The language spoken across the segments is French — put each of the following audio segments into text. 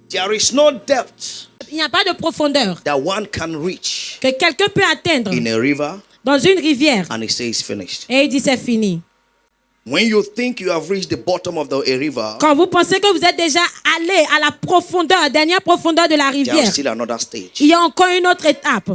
There is no depth Il n'y a pas de profondeur that one can reach que quelqu'un peut atteindre in a river dans une rivière. and it says finished. Et il dit c'est fini. When you think you have reached the bottom of a river, Quand vous pensez que vous êtes déjà allé à la profondeur, la dernière profondeur de la there is rivière, still another stage. il y a encore une autre étape.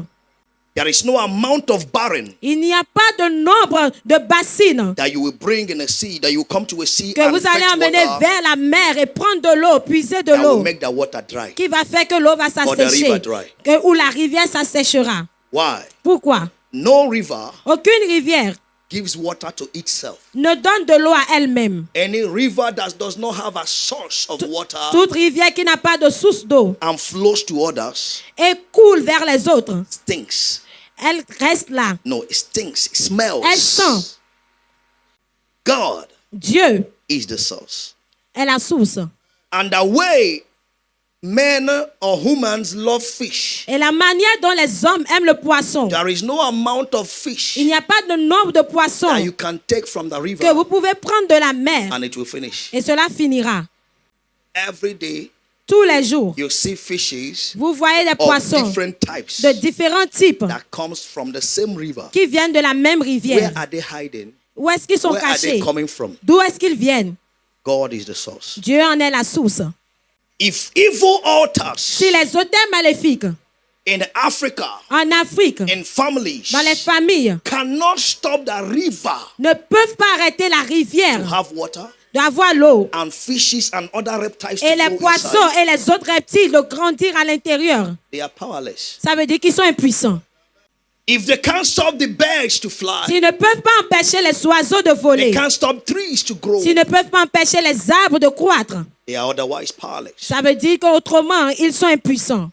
There is no amount of barren Il n'y a pas de nombre de bassines that you will bring in a sea, that you come to a sea que and vous allez fetch emmener water vers la mer et prendre de l'eau, puiser de that will l'eau, make the water dry. qui va faire que l'eau va Or the river s'assécher, dry. où la rivière s'asséchera. Why? Pourquoi? No river Aucune rivière gives water to itself. ne donne de l'eau à elle-même. Any river that does not have a source of water Toute rivière qui n'a pas de source d'eau and flows to others et coule vers les autres, stinks. elle reste là. No, it stinks. It smells. Elle sent. God Dieu is the source. est la source. And the way men or humans love fish, Et la manière dont les hommes aiment le poisson, there is no amount of il fish n'y a pas de nombre de poissons that you can take from the que river vous pouvez prendre de la mer and it will finish. et cela finira. Every day Tous les jours, you see fishes vous voyez des of poissons different types de différents types that comes from the same river. qui viennent de la même Where rivière. are they hiding? Où est-ce qu'ils sont Where are they cachés? coming from? D'où est-ce qu'ils viennent? God is the source. Dieu en est la source. If evil altars Si les auteurs maléfiques in Africa, en Afrique, in families, dans les familles, cannot stop the river ne peuvent pas arrêter la to rivière have water d'avoir l'eau and fishes and other reptiles et to les go poissons inside, et les autres reptiles de grandir à l'intérieur, they are powerless. ça veut dire qu'ils sont impuissants. If they can't stop the birds to fly, S'ils ne peuvent pas empêcher les oiseaux de they voler, can't stop trees to grow, s'ils ne peuvent pas empêcher les arbres de croître, they are otherwise powerless. ça veut dire qu'autrement, ils sont impuissants.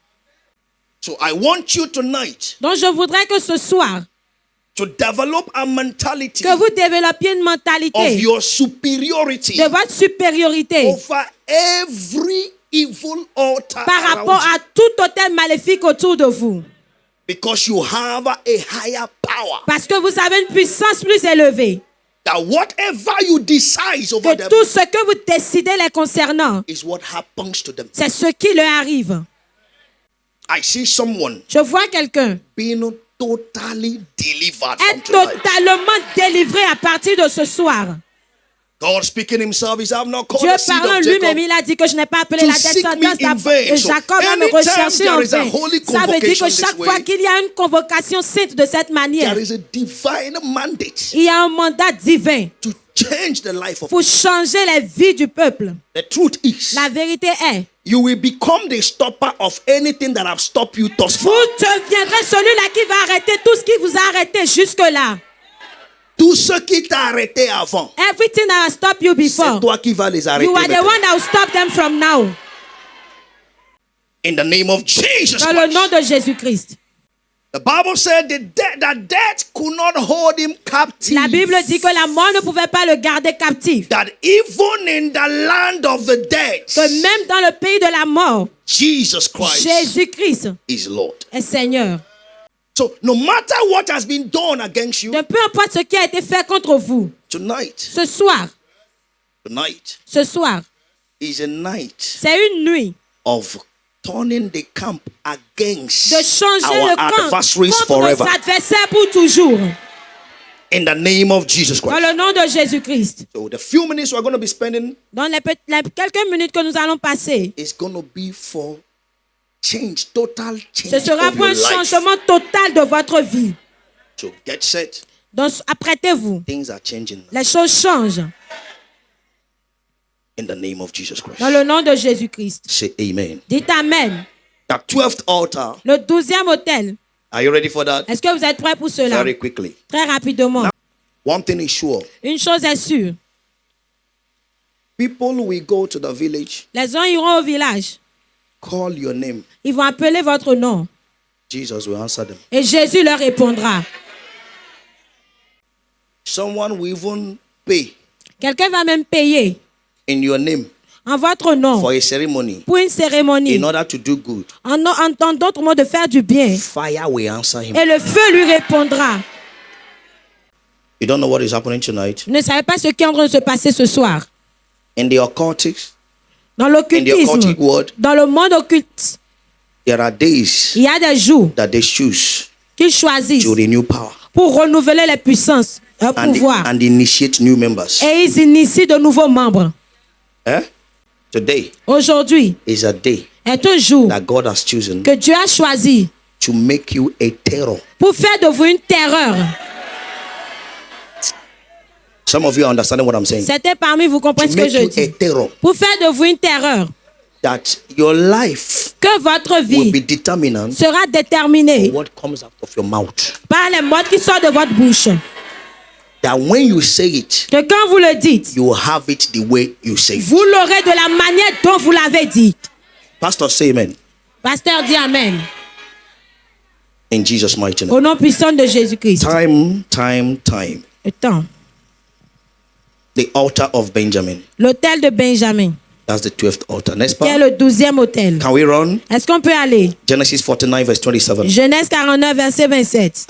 So I want you tonight Donc je voudrais que ce soir, to develop a mentality que vous développiez une of mentalité your superiority de votre supériorité over every evil altar par rapport around you, à tout autel maléfique autour de vous. because you have a higher power. Parce que vous avez une puissance plus élevée. That whatever you decide over Que them tout ce que vous décidez les concernant, is what happens to them. c'est ce qui leur arrive. I see someone Je vois quelqu'un being totally delivered from être tonight. totalement délivré à partir de ce soir. God speaking himself, he said, I've not called Dieu the seed parlant of lui-même, Jacob il a dit que je n'ai pas appelé to la seek me descendance in vain. de So, Jacob à me anytime rechercher en there is a vain. holy Ça veut dire convocation que chaque this fois way, qu'il y a une convocation sainte de cette manière, there is a divine mandate il y a un mandat divin to change the life of pour changer les vies du peuple. The truth is, La vérité est, you will become the stopper of anything that have stopped you thus vous far. deviendrez celui-là qui va arrêter tout ce qui vous a arrêté jusque-là. Tout ce qui t'a arrêté avant, Everything that has stopped you c'est before, toi qui vas les arrêter you are the maintenant. one that will stop them from now. In the name of Jesus Dans le nom Christ. de Jésus-Christ. The Bible said that death could not hold him captive. La Bible dit que la mort ne pouvait pas le garder captif. That even in the land of the dead, Que même dans le pays de la mort, Jesus Christ Jésus-Christ is Lord. est Seigneur. So no matter what has been done against you, De peu importe ce qui a été fait contre vous, tonight ce soir is a night c'est une nuit of turning the camp against de changer our le camp adversaries contre forever. nos adversaires pour toujours. In the name of Jesus Dans Christ. le nom de Jésus-Christ. So the few minutes we're going to be spending Dans les quelques minutes que nous allons passer, is going to be for change, total change ce sera of pour your un life. changement total de votre vie. So get set. Donc apprêtez-vous. Things are changing Les choses changent. in the name of Jesus Christ. Dans le nom de Jésus-Christ. Say amen. Dites Amen. The 12th altar. Le 12e autel. Are you ready for that? Est-ce que vous êtes prêts pour cela? Very quickly. Très rapidement. One thing is sure. Une chose est sûre. People will go to the village, Les gens iront au village. call your name. Ils vont appeler votre nom. Jesus will answer them. Et Jésus leur répondra. Someone will even pay Quelqu'un va même payer in your name en votre nom for a ceremony pour une cérémonie. in order to do good. En tant d'autres mots, de faire du bien. Fire will answer him. Et le feu lui répondra. You don't know what is happening tonight. Vous ne savez pas ce qui est en train de se passer ce soir. In the occultics, Dans In the l'occultisme, occultic world, dans le monde occulte, there are days il y a des jours that they choose qu'ils choisissent to renew power pour renouveler les puissances, leur pouvoir. and initiate new members. Et ils initient de nouveaux membres. Eh? Today Aujourd'hui is a day est un jour that God has chosen que Dieu a choisi to make you a terror. pour faire de vous une terreur. Some of you are understanding what I'm saying. Certains parmi vous comprenez To ce que make je you a dis. terror. Pour faire de vous une terreur. That your life Que votre will be vie determinant sera déterminée what comes out of your mouth. par les mots qui sortent de votre bouche. That when you say it, Que quand vous le dites, you will have it the way you say it. vous l'aurez de la manière dont vous l'avez dit. Pastor, say amen. Pasteur dit Amen. In Jesus' mighty name. Au nom puissant de Jésus-Christ. Time. Le temps. The altar of Benjamin. L'autel de Benjamin. That's the 12th altar. Next Qui est part. le 12e autel. Can we run? Est-ce qu'on peut aller? Genesis 49 verse 27. Genèse 49, verset 27.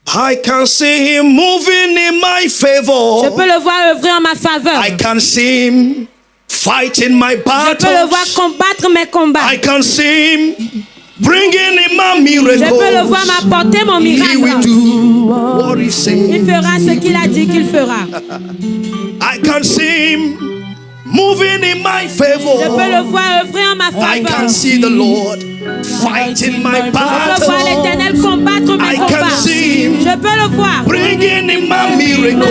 I can see him moving in my Je favor. peux le voir œuvrer en ma faveur. I can see him fighting my Je peux le voir battles. combattre mes combats. I can see him bringing in my Je peux le voir miracles. m'apporter mon He will miracle. do what he Il said. fera ce qu'il a dit qu'il fera. I can see him moving in my Je peux le favor. voir œuvrer en ma I faveur. can see the Lord fighting my Je peux le voir battles. l'Éternel combattre mes I can combats. see him Je peux le voir bringing in my m'apporter miracles.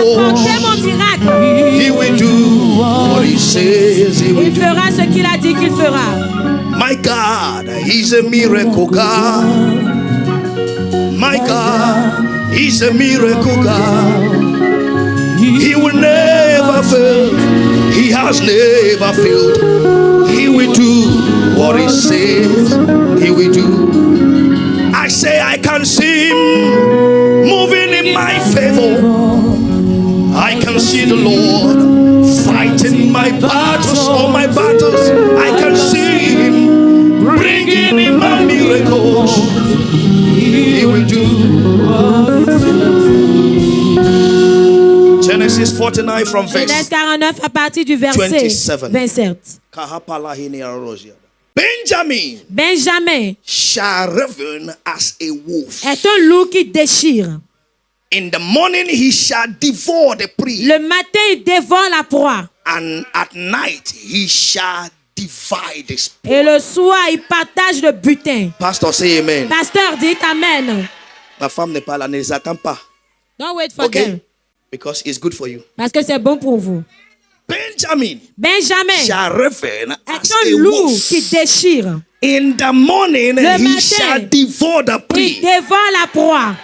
mon miracle. He will do what he says he will Il do. fera ce qu'il a dit qu'il fera. My God, he's a miracle God. My God, he's a miracle God. He will never fail. He has never failed. He will do what he says he will do. I say I can see him moving in my favor. I can see the Lord fighting my battles, all my battles. I can see him bringing in my miracles. He will do. Genesis 49 from Genèse verse 49 à partir du verset 27. 27. Benjamin Benjamin shall reign as a wolf. est un loup qui déchire. In the morning he shall devour the prey, Le matin, il dévore la proie. and at night he shall divide the spoil. Et le soir, il partage le butin. Pastor, say amen. Pasteur dit Amen. Ma femme n'est pas là, ne les attends pas. Don't wait for Okay? them. Because it's good for you. Parce que c'est bon pour vous. Benjamin Benjamin shall reign est as un a loup wolf. qui déchire. In the morning Le he matin, shall devour the Il prey, dévore la proie.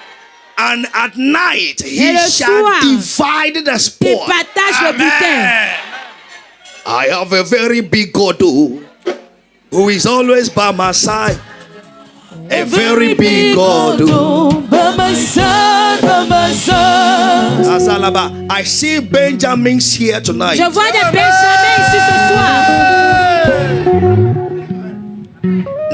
and at night Et he le shall soir, divide the Il spoil. partage le butin. Amen. I have a very big God who is always by my side. A very big God. by my side, by my side. Azalaba. I see Benjamins here tonight. Je vois des Benjamins ici ce soir.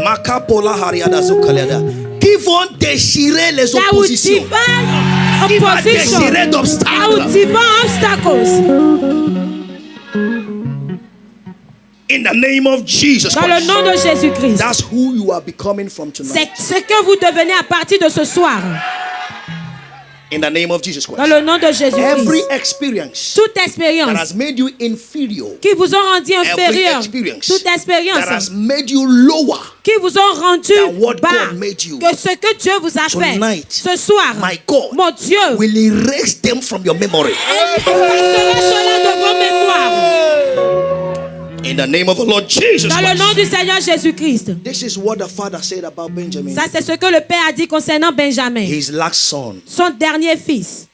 Makapola Hariada Zukaliada. Qui vont déchirer les Là où tu oppositions. vas, Qui va opposition. déchirer Là où d'obstacles. tu vas, obstacles. In the name of Jesus Dans le Christ. nom de Jésus-Christ. That's who you are becoming from tonight. C'est ce que vous devenez à partir de ce soir. In the name of Jesus Dans Christ. le nom de Every Jésus-Christ. experience Toute that expérience has made you inferior, qui vous ont rendu every inférieur, experience toute that has expérience made you lower, qui vous ont rendu than what bas, God made you. que ce que Dieu vous a fait Tonight, ce soir, my God mon Dieu, will erase them from your memory. effacera cela de vos mémoires. In the name of the Lord Jesus Dans le nom Christ. du Seigneur Jésus-Christ. This is what the Father said about Benjamin, Ça, c'est ce que le Père a dit concernant Benjamin, his last son. son dernier fils.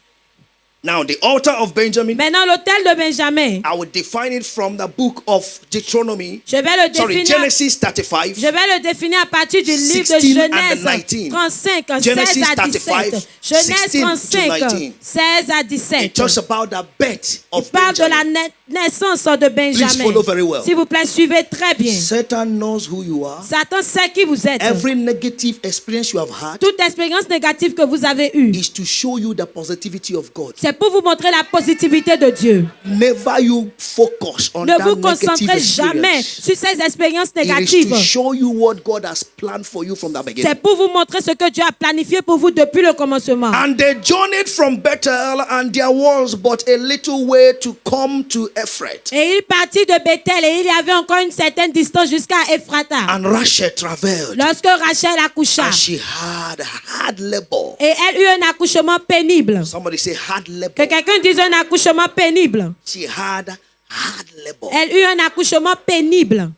Now, the altar of Benjamin, Maintenant, l'autel de Benjamin, I will define it from the book of Deuteronomy, je vais le sorry, définir. Genesis 35. Je vais le définir à partir du livre 16 de and Genèse 19. 35, 16 Genesis à 17. 35, Genèse 16 to 35, 19. 16 à It 17. talks about the birth Il of parle de la Benjamin. naissance de Benjamin. follow very well. S'il vous plaît, suivez très bien. Satan knows who you are. Satan sait qui vous êtes. Every negative experience you have had Toute expérience négative que vous avez eue, is to show you the positivity of God. c'est C'est pour vous montrer la positivité de Dieu. Never you focus on Ne that vous negative concentrez jamais experience. sur ces expériences It is négatives. to show you what God has planned for you from the beginning. C'est pour vous montrer ce que Dieu a planifié pour vous depuis le commencement. And they journeyed from Bethel, and there was but a little way to come to Ephrath. Et il partit de Bethel et il y avait encore une certaine distance jusqu'à Ephrata. And Rachel traveled, Lorsque Rachel accoucha, and she had hard labor. et elle eut un accouchement pénible. Somebody say hard labor. Que quelqu'un dise un accouchement pénible. She had hard labor. Elle eut un accouchement pénible.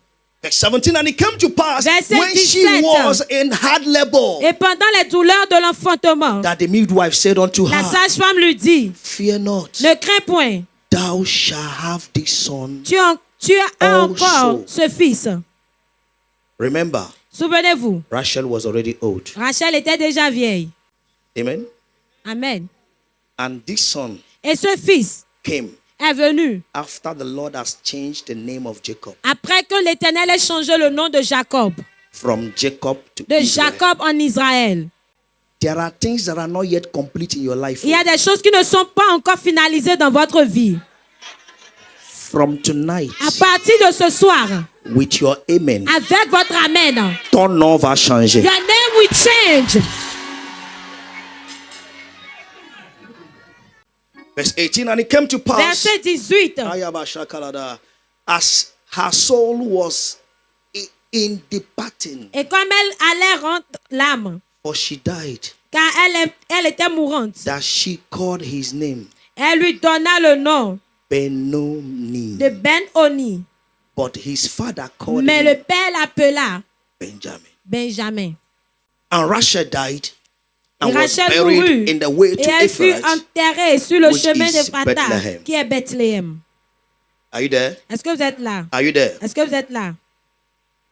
Verse 17, and it came to pass Verset when she 17. was in hard labor, Et pendant les douleurs de l'enfantement, that the midwife said unto la her, sage-femme lui dit, fear not, ne crains point, thou shalt have this son. tu as encore Also. ce fils. Remember, Souvenez-vous, Rachel was already old. Rachel était déjà vieille. Amen. Amen. And this son Et ce fils came est venu after the Lord has changed the name of Jacob après que l'Éternel ait changé le nom de Jacob, from Jacob to de Israel. Jacob en Israël. There are things that are not yet complete in your life. Il y a des choses qui ne sont pas encore finalisées dans votre vie. From tonight, À partir de ce soir, with your amen, avec votre amen, ton nom va changer. your name will change. Verse 18, and it came to pass Verset 18. as her soul was in departing, Et comme elle allait rendre l'âme, for she died, car elle était mourante, that she called his name elle lui donna le nom Benoni. de Ben-Oni. But his father called Mais him le père l'appela Benjamin. Benjamin. And Rachel died Et and was Rachel buried mourut, in the way et to elle fut Ephrath. enterrée sur le which chemin is d'Ephrata, Bethlehem. qui est Bethléem. Are you there? Est-ce que vous êtes là? Are you there? Est-ce que vous êtes là?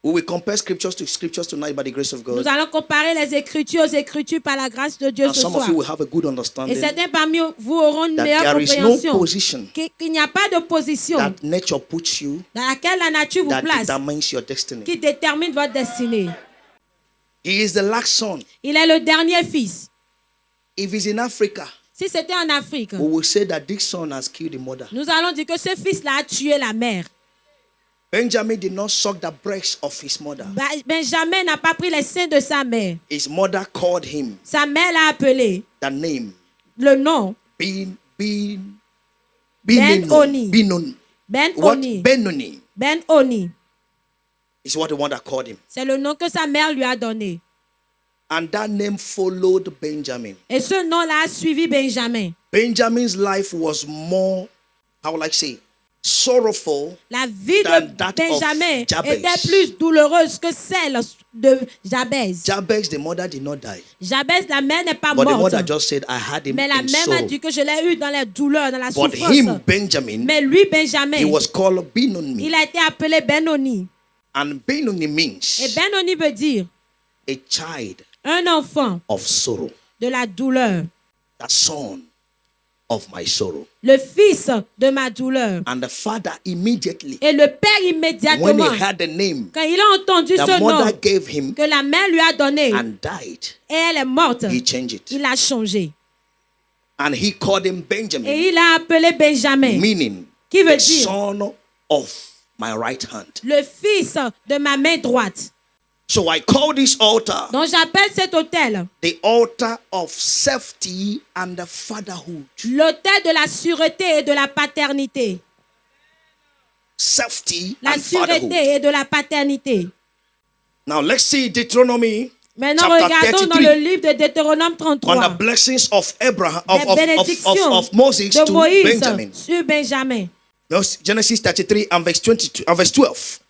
We will compare scriptures to scriptures tonight by the grace of God. Nous allons comparer les Écritures aux Écritures par la grâce de Dieu And ce some soir. of you will have a good Et understanding certains parmi vous auront une that meilleure there is no compréhension. position Qu'il n'y a pas de position that nature puts you dans laquelle la nature vous that place determines your destiny. qui détermine votre destinée. He is the last son. Il est le dernier fils. If he's in Africa, Si c'était en Afrique, we will say that this son has killed the mother. nous allons dire que ce fils-là a tué la mère. Benjamin did not suck the breast of his mother. Benjamin n'a pas pris les seins de sa mère. His mother called him Sa mère l'a appelé the name le nom Benoni. Ben-Oni. What? Ben-Oni. Benoni Ben-Oni. is what the mother called him. C'est le nom que sa mère lui a donné. And that name followed Benjamin. Et ce nom-là a suivi Benjamin. Benjamin's life was more, how will I say, sorrowful. La vie Than de that of Benjamin Jabez. était plus douloureuse que celle de Jabez. Jabez, the mother, did not die. Jabez, la mère n'est pas But the morte. mother just said, I had him Mais la in mère m'a sorrow. dit que je l'ai eu dans les douleurs, dans la But souffrance. him, Benjamin, Mais lui, Benjamin, he was called Benoni. il a été appelé Ben-Oni. And Benoni Et means Ben-Oni veut dire a child un enfant of sorrow, de la douleur, the son of my sorrow. le fils de ma douleur. And the father immediately, Et le père when immédiatement, he heard the name, quand il a entendu the ce mother nom gave him que la mère lui a donné and died, et elle est morte, he changed it. il a changé. And he called him Benjamin, Et il a appelé Benjamin, meaning qui veut the dire son of my right hand. le fils de ma main droite. So I call this altar Donc j'appelle cet autel the altar of safety and the fatherhood. l'autel de la sûreté et de la paternité. Safety La and fatherhood. sûreté et de la paternité. Now let's see Deuteronomy Maintenant, chapter regardons dans 33 le livre de Deutéronome on 33. the blessings of Abraham, Les bénédictions of Moses de to Moïse Benjamin. sur Benjamin. No, Genesis 33 and verse 22 and verse 12.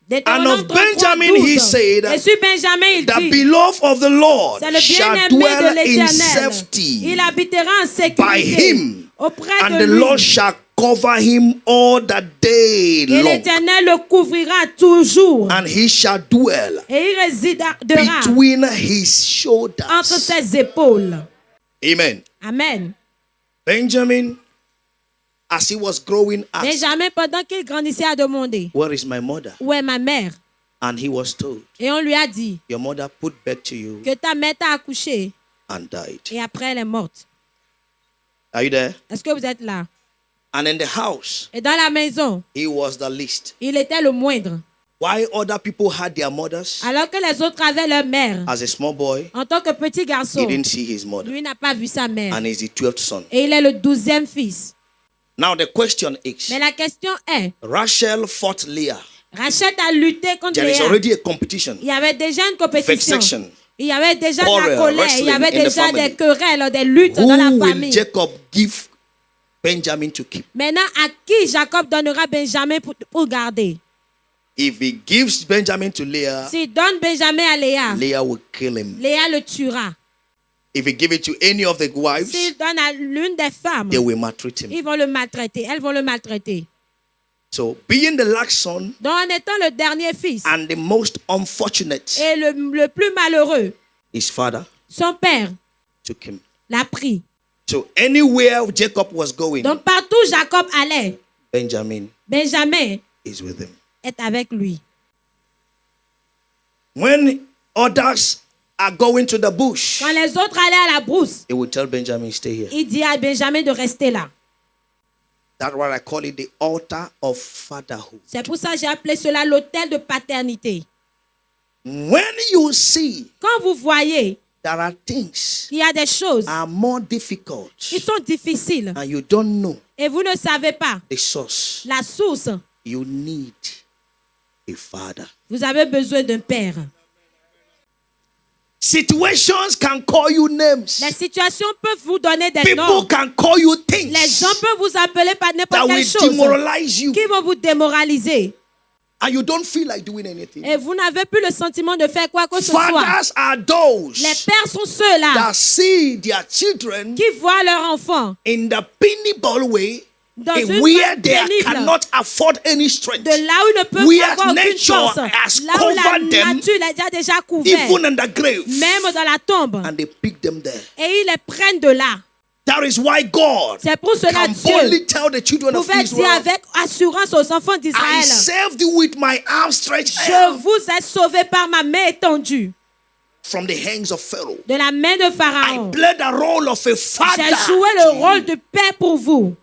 Deutéronome And of 33, Benjamin he 12. said, Et sur Benjamin, il the dit, beloved of the Lord c'est le shall bien-aimé de dwell in l'Éternel. safety Il habitera en by sécurité him, auprès and de the lui. Lord shall cover him all the day Et long, l'Éternel le couvrira toujours. and he shall dwell Et il résidera between his entre shoulders. ses épaules. Amen. Amen. Benjamin, as he was growing up, Benjamin, pendant qu'il grandissait, a demandé, where is my mother? où est ma mère? And he was told, Et on lui a dit your mother put birth to you que ta mère t'a accouché and died. et après elle est morte. Are you there? Est-ce que vous êtes là? And in the house, Et dans la maison, he was the least. il était le moindre. Why other people had their mothers? Alors que les autres avaient leur mère. As a small boy, En tant que petit he garçon, didn't see his mother. lui n'a pas vu sa mère. And he's the 12th son. Et il est le 12e fils. Now the question is, Mais la question est, Rachel fought Leah. Rachel a lutté contre There is Léa. already a competition. Il y avait déjà une compétition. Vexation. Il y avait déjà de Quarrel, la colère. Il y wrestling avait in the déjà family. des querelles, des luttes dans la Who will famille. Jacob give Benjamin to keep? Maintenant, à qui Jacob donnera Benjamin pour garder? If he gives Benjamin to Leah, S'il donne Benjamin à Léa, Leah will kill him. Léa le tuera. If he give it to any of the wives, S'il donne à l'une des femmes, they will maltreat him. ils vont le maltraiter. Elles vont le maltraiter. So, being the last son Donc, en étant le dernier fils and the most unfortunate, et le plus malheureux, his father son père took him. l'a pris. So, anywhere Jacob was going, Donc, partout Jacob allait, Benjamin Benjamin is with him. est avec lui. When others are going to the bush, Quand les autres allaient à la brousse, he will tell Benjamin, stay here. il dit à Benjamin de rester là. That's why I call it the altar of fatherhood. C'est pour ça que j'ai appelé cela l'autel de paternité. When you see Quand vous voyez there are things qu'il y a des choses are more difficult qui sont difficiles and you don't know et vous ne savez pas the source, la source, you need a father. vous avez besoin d'un père. Situations can call you names. Les situations peuvent vous donner des People noms. can call you Les things gens peuvent vous appeler par that n'importe will quelle chose demoralize you qui vont vous démoraliser. and you don't feel like doing anything. Et vous n'avez plus le sentiment de faire quoi que ce soit. Fathers are those Les pères sont ceux-là that see their children qui voient leur enfant in the penible way, dans in une where voie they pénible, cannot afford any strength. de là où ils ne peuvent Where avoir aucune nature force, has là où la covered them, nature les a déjà couverts, Even in the grave, même dans la tombe, and they pick them there. et ils les prennent de là. That is why God C'est pour cela can Dieu boldly tell the children of pouvait dire Israel, avec assurance aux enfants I d'Israël, saved you with my arm stretched je out vous ai sauvés par ma main étendue from the hands of Pharaoh. de la main de I Pharaon. played the role of a father. J'ai joué le rôle de père pour vous.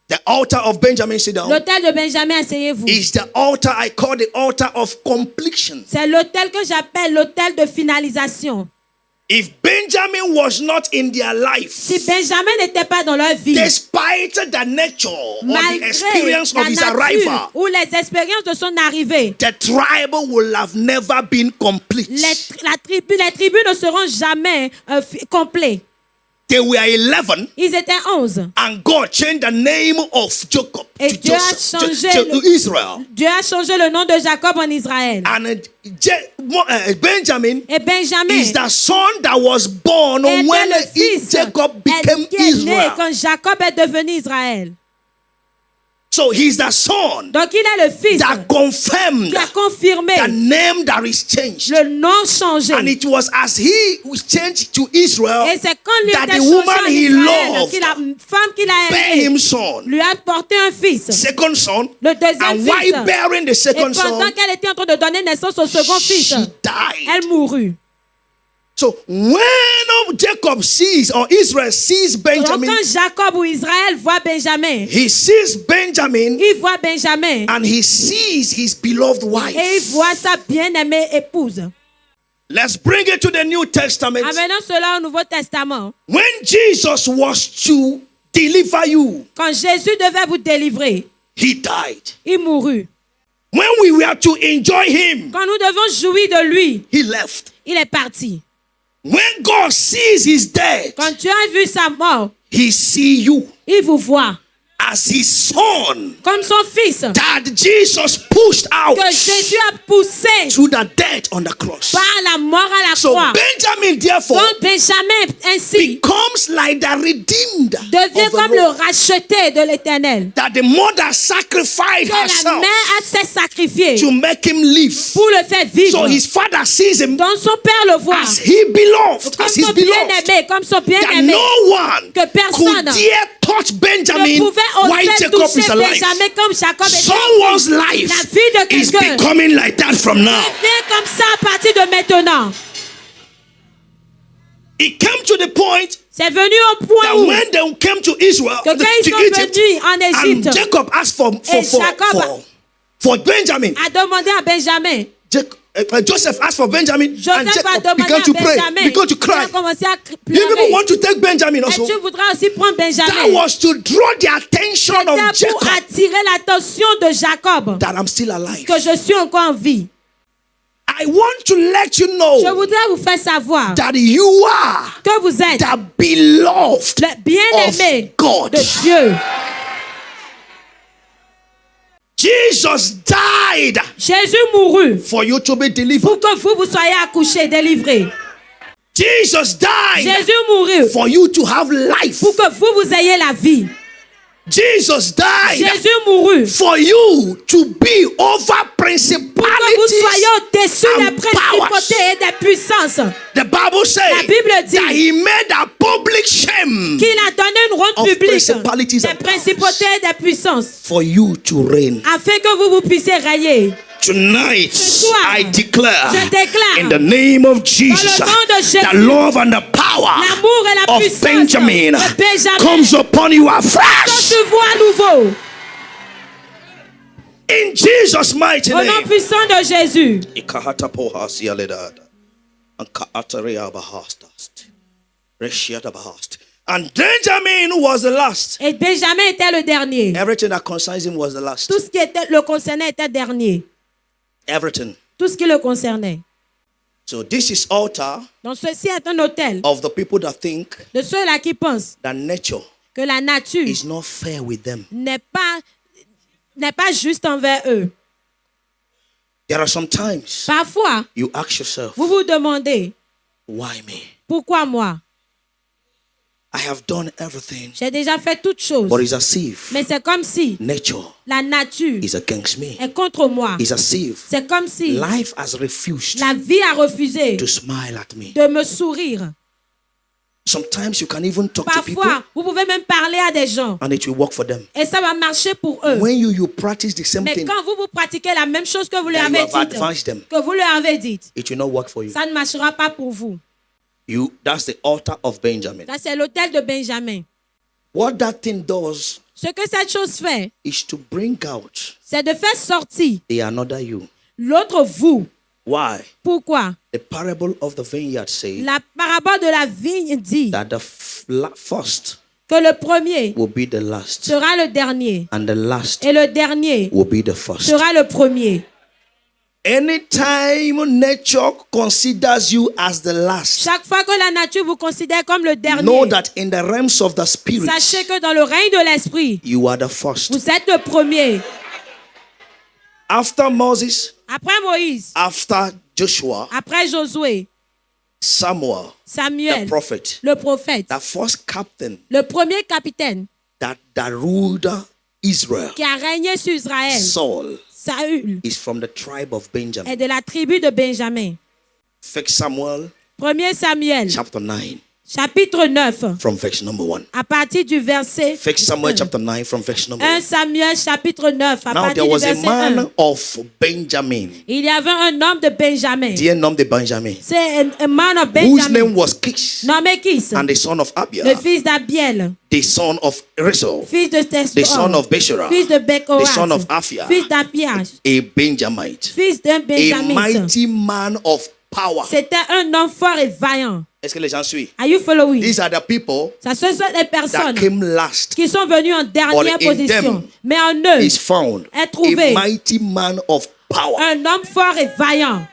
The altar of Benjamin, sit down, L'autel de Benjamin, asseyez-vous. is the altar I call the altar of completion. C'est l'autel que j'appelle l'autel de finalisation. If Benjamin was not in their life, Si Benjamin n'était pas dans leur vie, despite the nature or the malgré experience of la his nature arrival, ou les expériences de son arrivée, the tribe will have never been complete. les tribus ne seront jamais complets. They were 11, Ils étaient 11. and God changed the name of Jacob Et to Dieu a Joseph, changé to Israel. Dieu a changé le nom de Jacob en Israël. And Benjamin Et Benjamin is the son that was born était when le fils Jacob became qui est né Israel. quand Jacob est devenu Israël. So he's the son Donc il est le fils that confirmed qui a confirmé the name that is changed. le nom changé. And it was as he was changed to Israel Et c'est quand lui that était the changé woman en he Israël loved que la femme qu'il a bare aimée him son, lui a porté un fils, second son, le deuxième and fils. while bearing the Et second pendant son, qu'elle était en train de donner naissance au second fils, she died. elle mourut. So when Jacob sees or Israel sees Donc Benjamin, quand Jacob ou Israël voit Benjamin, he sees Benjamin il voit Benjamin and he sees his beloved et il wife. voit sa bien-aimée épouse. Let's bring it to the New Testament. Amenons cela au Nouveau Testament. When Jesus was to deliver you, Quand Jésus devait vous délivrer, he died. il mourut. When we were to enjoy him, Quand nous devons jouir de lui, he left. il est parti. When God sees his death, Quand tu as vu sa mort, he sees you il vous voit as his son comme son fils that Jesus pushed out que Jésus a poussé to the death on the cross. par la mort à la So croix. Benjamin therefore Donc Benjamin ainsi becomes like the redeemed devient of the comme le Lord. racheté de l'Éternel. That the mother sacrificed Que la herself mère s'est sacrifiée to make him live. pour le faire vivre. So his father sees him Donc son père le voit as he beloved, comme as his son beloved. bien-aimé, comme son That bien-aimé. no one Que personne could dare touch ne Benjamin pouvait while oser Jacob toucher is alive. Benjamin comme Jacob était. Someone's La life vie de is quelqu'un becoming like that from now. devient comme ça à partir de maintenant. It came to the point C'est venu au point that où when they came to Israel, que quand ils to sont Egypt, venus en and Égypte, Jacob asked for Benjamin. a demandé à Benjamin. Joseph asked for Benjamin, and Joseph a Jacob demandé began à to pray, Benjamin. began to Il cry. a commencé à You people pleurer. want to take Benjamin Et also? tu voudras aussi prendre That Benjamin. was to draw the attention of C'était pour Jacob attirer l'attention de Jacob that I'm still alive. que je suis encore en vie. I want to let you Je know voudrais vous faire savoir that you are que vous êtes the beloved le bien-aimé of God. de Dieu. Jesus died Jésus mourut for you to be delivered. pour que vous soyez accouchés, délivrés. Jesus died Jésus mourut for you to have life. pour que vous ayez la vie. Jesus died Jésus mourut for you to be over pour que vous soyez principalities au-dessus des and principautés et des puissances. The Bible says La Bible dit that he made a public shame qu'il a donné une ronde of publique principalities des and principautés et des puissances for you to reign. afin que vous puissiez régner. Tonight, Ce soir, I declare je déclare in the name of Jesus, dans le nom de Jésus, the love and the power l'amour et la of puissance Benjamin de Benjamin comes upon you que afresh. tu vois à nouveau. In Jesus' mighty Au nom name. puissant de Jésus. And Benjamin was the last. Et Benjamin était le dernier. Everything that concerns him was the last. Tout ce qui le concernait était dernier. Everything. Tout ce qui le concernait. So this is altar Donc ceci est un hôtel of the people that think de ceux-là qui pensent that nature que la nature is not fair with them. n'est pas juste envers eux. There are some times Parfois, you ask yourself, vous vous demandez, why me? pourquoi moi? I have done everything, J'ai déjà fait toutes choses. but it's as if Mais c'est comme si nature la nature is against me. est contre moi. It's as if C'est comme si life has refused la vie a refusé to smile at me. de me sourire. Sometimes you can even talk to people Parfois, vous pouvez même parler à des gens and it will work for them. et ça va marcher pour eux. When you practice the same Mais thing, quand vous pratiquez la même chose que vous leur that you avez have dit, advanced them, que vous leur avez dit, it will not work for you. ça ne marchera pas pour vous. That's the altar of Benjamin. Ça, c'est l'hôtel de Benjamin. What that thing does Ce que cette chose fait, is to bring out c'est de faire sortir the another you. l'autre vous. Why? Pourquoi? The parable of the vineyard says La parabole de la vigne dit that the first que le premier will be the last, sera le dernier and the last et le dernier will be the first. sera le premier. Anytime nature considers you as the last, Chaque fois que la nature vous considère comme le dernier, know that in the realms of the spirit, sachez que dans le règne de l'esprit, you are the first. vous êtes le premier. After Moses, Après Moïse, after Joshua, après Josué, Samuel, Samuel, the prophet, le prophète, the first captain le premier capitaine that ruled Israel, qui a régné sur Israël, Saul, Saül, is from the tribe of Benjamin. est de la tribu de Benjamin. 1 Samuel 1 Samuel, chapter 9 chapitre 9, from verse number 1. à partir du verset 1 Samuel chapter 9 from verse number 1 1. Samuel, chapitre 9, à Now partir there du was a verset man 1. of Benjamin. Il y avait un homme de Benjamin. Dear nom de Benjamin. C'est un man of Whose Benjamin. name was Kish, Nommé Kis, and the son of le Abiel, fils d'Abiel, the son of Rizal, fils de the son Tesor, of Beshera, fils de Bekorat, the son of Aphia, fils d'Apiach, a Benjamite, fils d'un a Benjamin. mighty man of power. C'était un homme fort et vaillant. Est-ce que les gens suivent? Are you following? These are the people Ça, ce sont les that personnes came last. qui sont venues en dernière But in position. them Mais en eux, Is found est trouvé a mighty man of power. un homme fort et vaillant.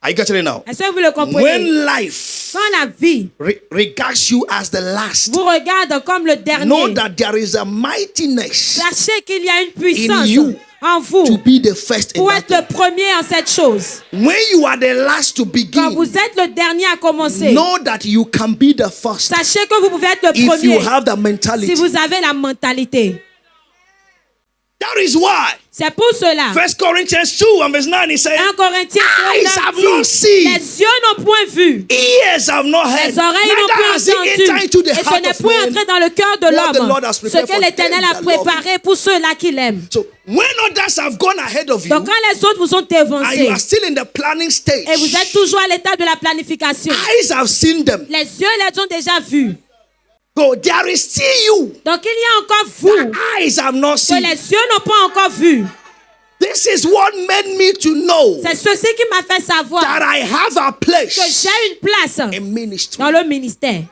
Are you getting it now? Est-ce que vous le comprenez? When life Quand la vie regards you as the last, vous regarde comme le know dernier, that there is a mightiness sachez qu'il y a une puissance you en vous to be the first in pour that être le premier en cette chose. thing. When you are the last to Quand begin, vous êtes le dernier à commencer, know that you can be the first sachez que vous pouvez être le if you premier have the si mentality. vous avez la mentalité. That is why C'est pour cela. 1 Corinthians 2 and verse 9 he says, 1 Corinthiens Eyes 9 have dit, not seen, les yeux n'ont point vu, ears have not heard, les oreilles n'ont neither point has it entered entendu, into the et ce heart n'est of point man entré dans le cœur de what the l'homme, Lord has ce prepared que for l'Éternel them a that love him. préparé pour ceux-là qui l'aiment. So when others have gone ahead of you, Donc quand les autres vous ont and you évincé, are still in the planning stage, et vous êtes toujours à l'état de la planification, eyes have seen them, les yeux les ont déjà vus, So there is still you. Donc il y a encore vous The eyes have not que seen. les yeux n'ont pas encore vu. This is what made me to know C'est ceci qui m'a fait savoir that I have a que place j'ai une place in ministry. dans le ministère.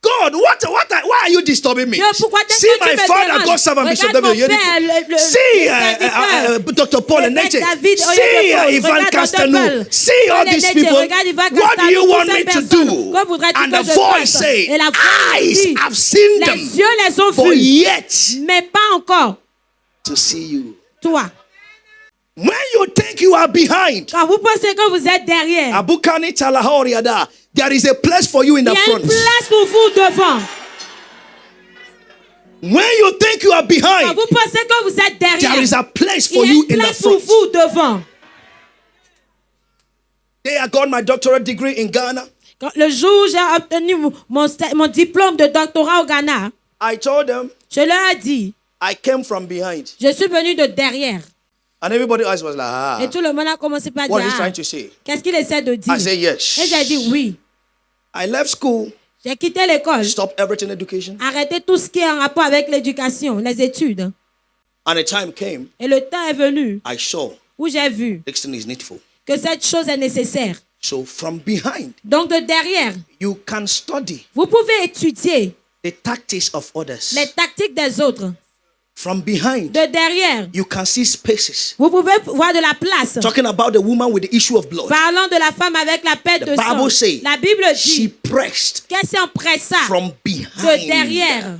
God, why are you disturbing me? Dieu, pourquoi est-ce See que tu my me father, déranges? God servant Bishop Regarde David mon père, Oyedepo. le See Dr. Paul l'évêque Enenche. David See Oyedepo. Ivan Regarde Castano. Dr. See Paul all these Enenche. people. Regarde Ivan What do Castano, you toutes want ces me to personnes. do? Que voudrais-tu And que the je voice fasse? say, Et la voix eyes dit, have seen les them, yeux les ont but vus, yet mais pas encore to see you. toi. When you think you are behind, Quand vous pensez que vous êtes derrière, Abukani Talahoriada, there is a place for you in il the y a une front. place pour vous devant. When you think you are Quand behind, vous pensez que vous êtes derrière, there is a place il for y a you une in the place pour front. vous devant. Today I got my doctorate degree in Ghana. Le jour où j'ai obtenu mon diplôme de doctorat au Ghana, I told them je leur ai dit, I came from behind. je suis venu de derrière. And everybody else was like, Et tout le monde a commencé par what dire, is he trying to say? qu'est-ce qu'il essaie de dire? I say Et yes. j'ai dit oui. I left school, J'ai quitté l'école, stopped everything education, arrêté tout ce qui est en rapport avec l'éducation, les études. and a time came, Et le temps est venu I saw où j'ai vu this thing is needful. que cette chose est nécessaire. So from behind, Donc de derrière, you can study vous pouvez étudier the tactics of others. les tactiques des autres. From behind, De derrière, you can see spaces. vous pouvez voir de la place. Talking about the woman with the issue of blood. Parlant de la femme avec la perte The de sang. Bible says La Bible she dit pressed qu'elle s'empressa from de behind derrière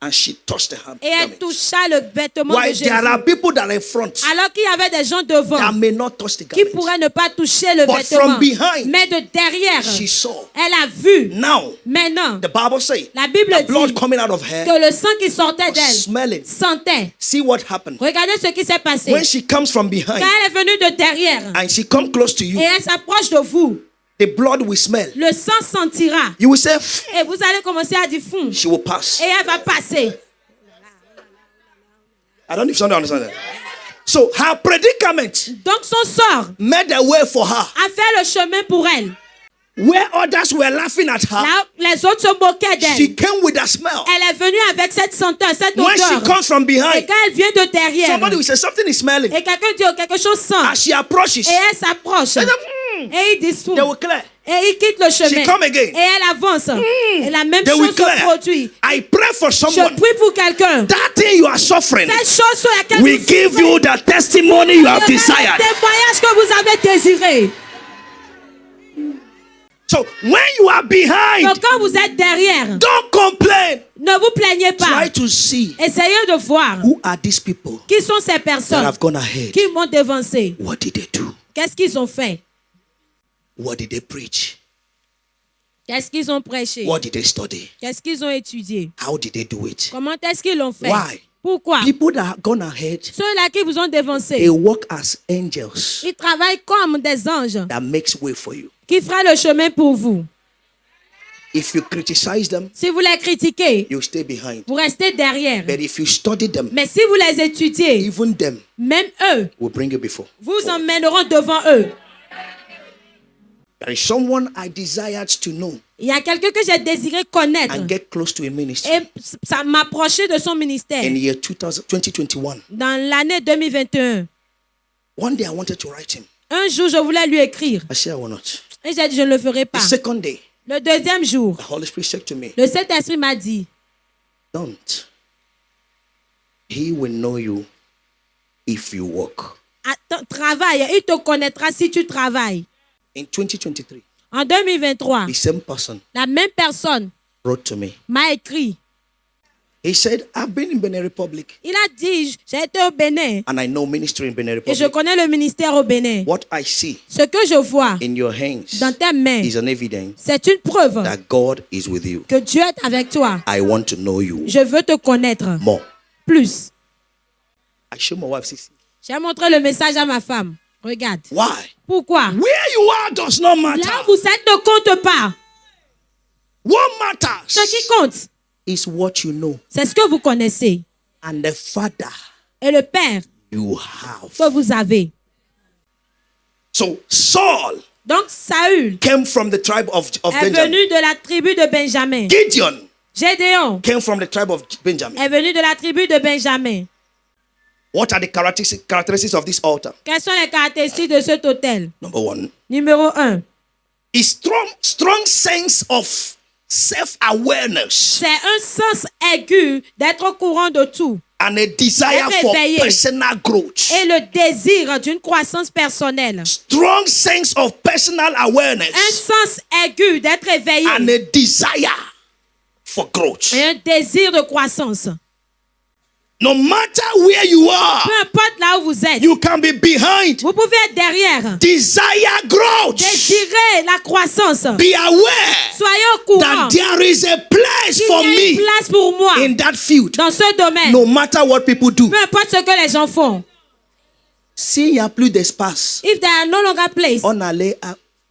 and she touched the et elle garment. toucha le vêtement Why de Jésus. there are people that are in front Alors qu'il y avait des gens devant that may not touch the qui garment. pourraient ne pas toucher le But vêtement. from behind, Mais de derrière, She saw. elle a vu. Now, Maintenant, the Bible says la Bible the blood dit coming out of her que le sang qui sortait was d'elle smelling. sentait. See what happened. Regardez ce qui s'est passé. When she comes from behind Quand elle est venue de derrière and she comes close to you, et elle s'approche de vous, the blood will smell. le sang sentira. You will say, Et vous allez commencer à dire fou. she will pass. Et elle va passer. I don't know if somebody understands that. So her predicament Donc son sort made a way for her. a fait le chemin pour elle. Where others were laughing at her, Là, les autres se moquaient she d'elle. came with a smell. Elle est venue avec cette senteur, cette When she odeur. comes from Et behind, quand elle vient de derrière, somebody will say something is smelling. et quelqu'un dit, oh, quelque chose sent. As she approaches, Et elle s'approche. they Et il dit, will clear. et il quitte le chemin. She come again. Et elle avance. Et la même They will chose se clear. produit. I pray for Je someone. prie pour quelqu'un. That thing you are suffering Cette chose sur laquelle will vous give souffrez, you the testimony you have sera le desired. témoignage que vous avez désiré. So when you are behind, Donc quand vous êtes derrière, don't complain. ne vous plaignez pas. Try to see Essayez de voir who are these people qui sont ces that personnes have gone ahead. qui m'ont devancé. What did they do? Qu'est-ce qu'ils ont fait? What did they preach? Qu'est-ce qu'ils ont prêché? What did they study? Qu'est-ce qu'ils ont étudié? How did they do it? Comment est-ce qu'ils l'ont fait? Why? Pourquoi? People that have gone ahead, Ceux-là qui vous ont dévancé, they walk as angels ils travaillent comme des anges that makes way for you. qui fera le chemin pour vous. If you criticize them, Si vous les critiquez, you stay behind. vous restez derrière. But if you study them, Mais si vous les étudiez, even them même eux, will bring you before. vous emmèneront devant eux. There is someone I desired to know Il y a quelqu'un que j'ai désiré connaître and get close to a ministry et ça m'approchait de son ministère in the year 2021. dans l'année 2021. One day I wanted to write him. Un jour, je voulais lui écrire I said I will not. et j'ai dit je ne le ferai The pas. second day, Le deuxième jour, the Holy Spirit said to me, le Saint-Esprit m'a dit, don't. He will know you if you walk. attends, travaille, il te connaîtra si tu travailles. In 2023, En 2023, the same person la même personne wrote to me. m'a écrit. He said, I've been in Benin Republic Il a dit, j'ai été au Bénin and I know ministry in Benin et je Republic. connais le ministère au Bénin. What I see Ce que je vois in your hands dans tes mains, is an evidence c'est une preuve that God is with you. que Dieu est avec toi. I want to know you Je veux te connaître more. plus. I show my wife, Sissy. J'ai montré le message à ma femme. Regarde. Why? Pourquoi? Where you are does not matter. Là où vous êtes ne compte pas. What matters Ce qui compte, is what you know c'est ce que vous connaissez. and the Father Et le Père you have. que vous avez. So Saul Donc Saül came from the tribe of est Benjamin. venu de la tribu de Benjamin. Gideon Gédéon came from the tribe of Benjamin. est venu de la tribu de Benjamin. What are the characteristics of this altar? Quelles sont les caractéristiques de cet autel? Number one, Numéro 1. a strong sense of self-awareness C'est un sens aigu d'être au courant de tout and a desire for Réveillé. personal growth. et le désir d'une croissance personnelle. Strong sense of personal Un awareness sens aigu d'être éveillé and a desire for growth. et un désir de croissance. No matter where you are, Peu importe là où vous êtes, you can be behind. vous pouvez être derrière. Desire growth. Désirez la croissance. Be aware Soyez au courant that there is a place qu'il for y a une me place pour moi in that field. dans ce domaine. No matter what people do. Peu importe ce que les gens font. S'il n'y a plus d'espace, If there are no longer place, on allait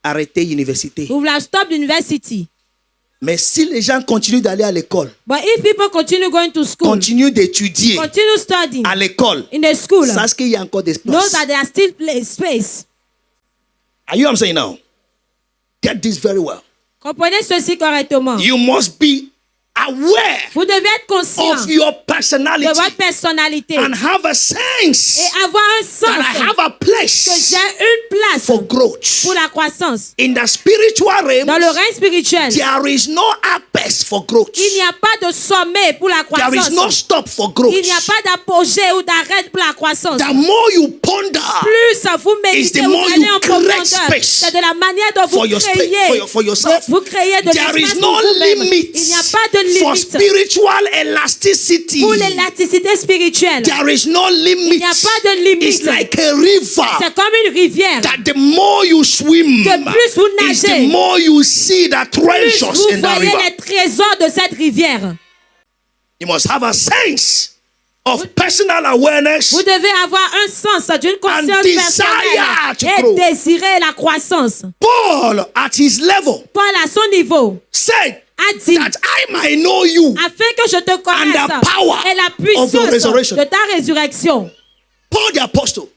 arrêter l'université. we will have stopped university. Mais si les gens continuent d'aller à l'école, But if people continue going to school, continuent d'étudier continue studying à l'école, in the school, sache qu'il y a encore know d'espace. that there are still space. Are you what I'm saying now? Get this very well. Comprenez ceci correctement. You must be aware Vous devez être conscient of your de personality votre personnalité and have a sense et avoir un that I sens have a que place j'ai une place for growth. pour la croissance. In the spiritual realm, Dans le règne spirituel, there is no apex for growth. il n'y a pas de sommet pour la There is no croissance. stop for growth. Il n'y a pas d'apogée ou d'arrêt pour la croissance. The more you ponder Plus vous is méditez, the vous more allez you en create profondeur. space C'est de la manière dont for vous your créez. for yourself. Vous créez de There is l'espace no pour vous-même. limit Il n'y a pas de for limite spiritual elasticity. pour l'élasticité spirituelle. There is no limit. Il n'y a pas de limite. It's like a river C'est comme une rivière. that the more you swim, Que plus vous is the nagez, more you see the plus treasures vous in that voyez river. les trésors de cette rivière. You must have a sense of personal awareness Vous devez avoir un sens d'une conscience desire personnelle to et grow. désirer la croissance. Paul, at his level, Paul, à son niveau, said a dit, that I might know you. afin que je te connaisse And the power et la of your puissance resurrection. de ta résurrection. Paul the apostle,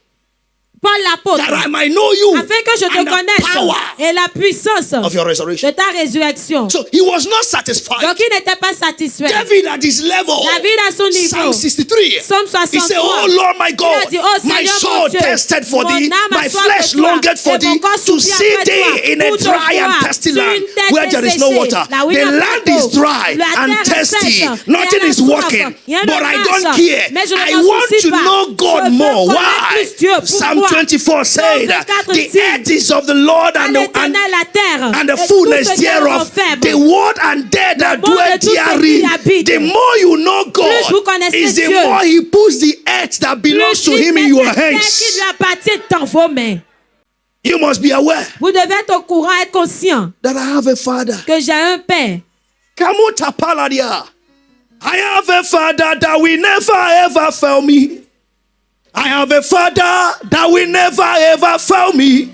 Paul l'apôtre, that I might know you afin que je te and the connaisse power et la puissance of your resurrection. de ta résurrection. So he was not satisfied. Donc il n'était pas satisfait. David at his level, David à son niveau, Psalm 63, Psaume he said, 63, oh Lord my il a God, dit, oh my Seigneur soul mon Dieu, thirsted for mon thee, âme a my soif flesh de toi, longed for et mon thee, corps to soupire see après thee toi, in a pour te dry and voir thirsty sur land une terre where there is no desséchée, water. là où il The n'y a land pas d'eau. is dry La and terre est thirsty. sèche, Nothing et elle a is soif. working, Rien ne but I don't marche. care. Mais je ne I m'en want soucie to pas. know Je God veux more. connaître Why? plus Dieu. Psalm Pourquoi? 24 said, Psalm 24 the dit, earth is of the Lord à and l'Éternel la terre and the et fullness tout ce qui est thereof, faible. the world and they that Le monde dwell et tout ce qui therein. habite. The more you know Plus God, vous connaissez is the Dieu, more He puts the earth that belongs Plus to il Him met in your la terre qui hands. lui appartient dans vos mains. You must be aware Vous devez être au courant et conscient that I have a Father. que j'ai un père. Kamuta paladia. I have a Father that will never ever fail me. I have a Father that will never ever fail me.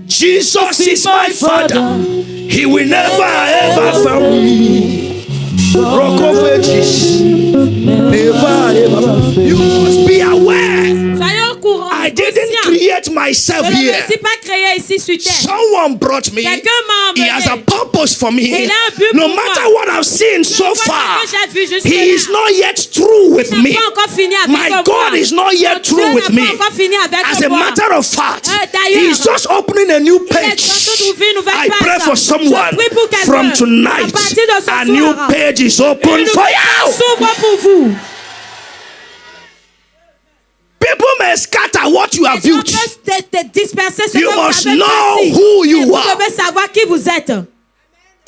Jesus is my Father. He will never ever fail me. Rock of Ages. Never ever. You must be aware. Soyez au courant. I didn't conscient. create myself Je ne here. me suis pas créé ici sur terre. Someone brought me. Quelqu'un m'a He has a emmené. purpose for me. Il a un but No pour matter moi. what I've seen so Peu importe far, ce que j'ai vu jusque-là. He is not yet through with Il n'a me. pas encore fini avec My moi. God is not yet Mon through Dieu with n'a me. pas encore fini avec As a moi. matter of fact, D'ailleurs, He's just opening a new Il est en train page. d'ouvrir une nouvelle I page. pray for Je someone prie pour quelqu'un. from À tonight. partir de ce A soir, new page is open une for nouvelle page you. s'ouvre pour vous. People may scatter what you have Les gens built. peuvent te disperser ce You que vous must avez know bâti. who you Et vous are. devez savoir qui vous êtes.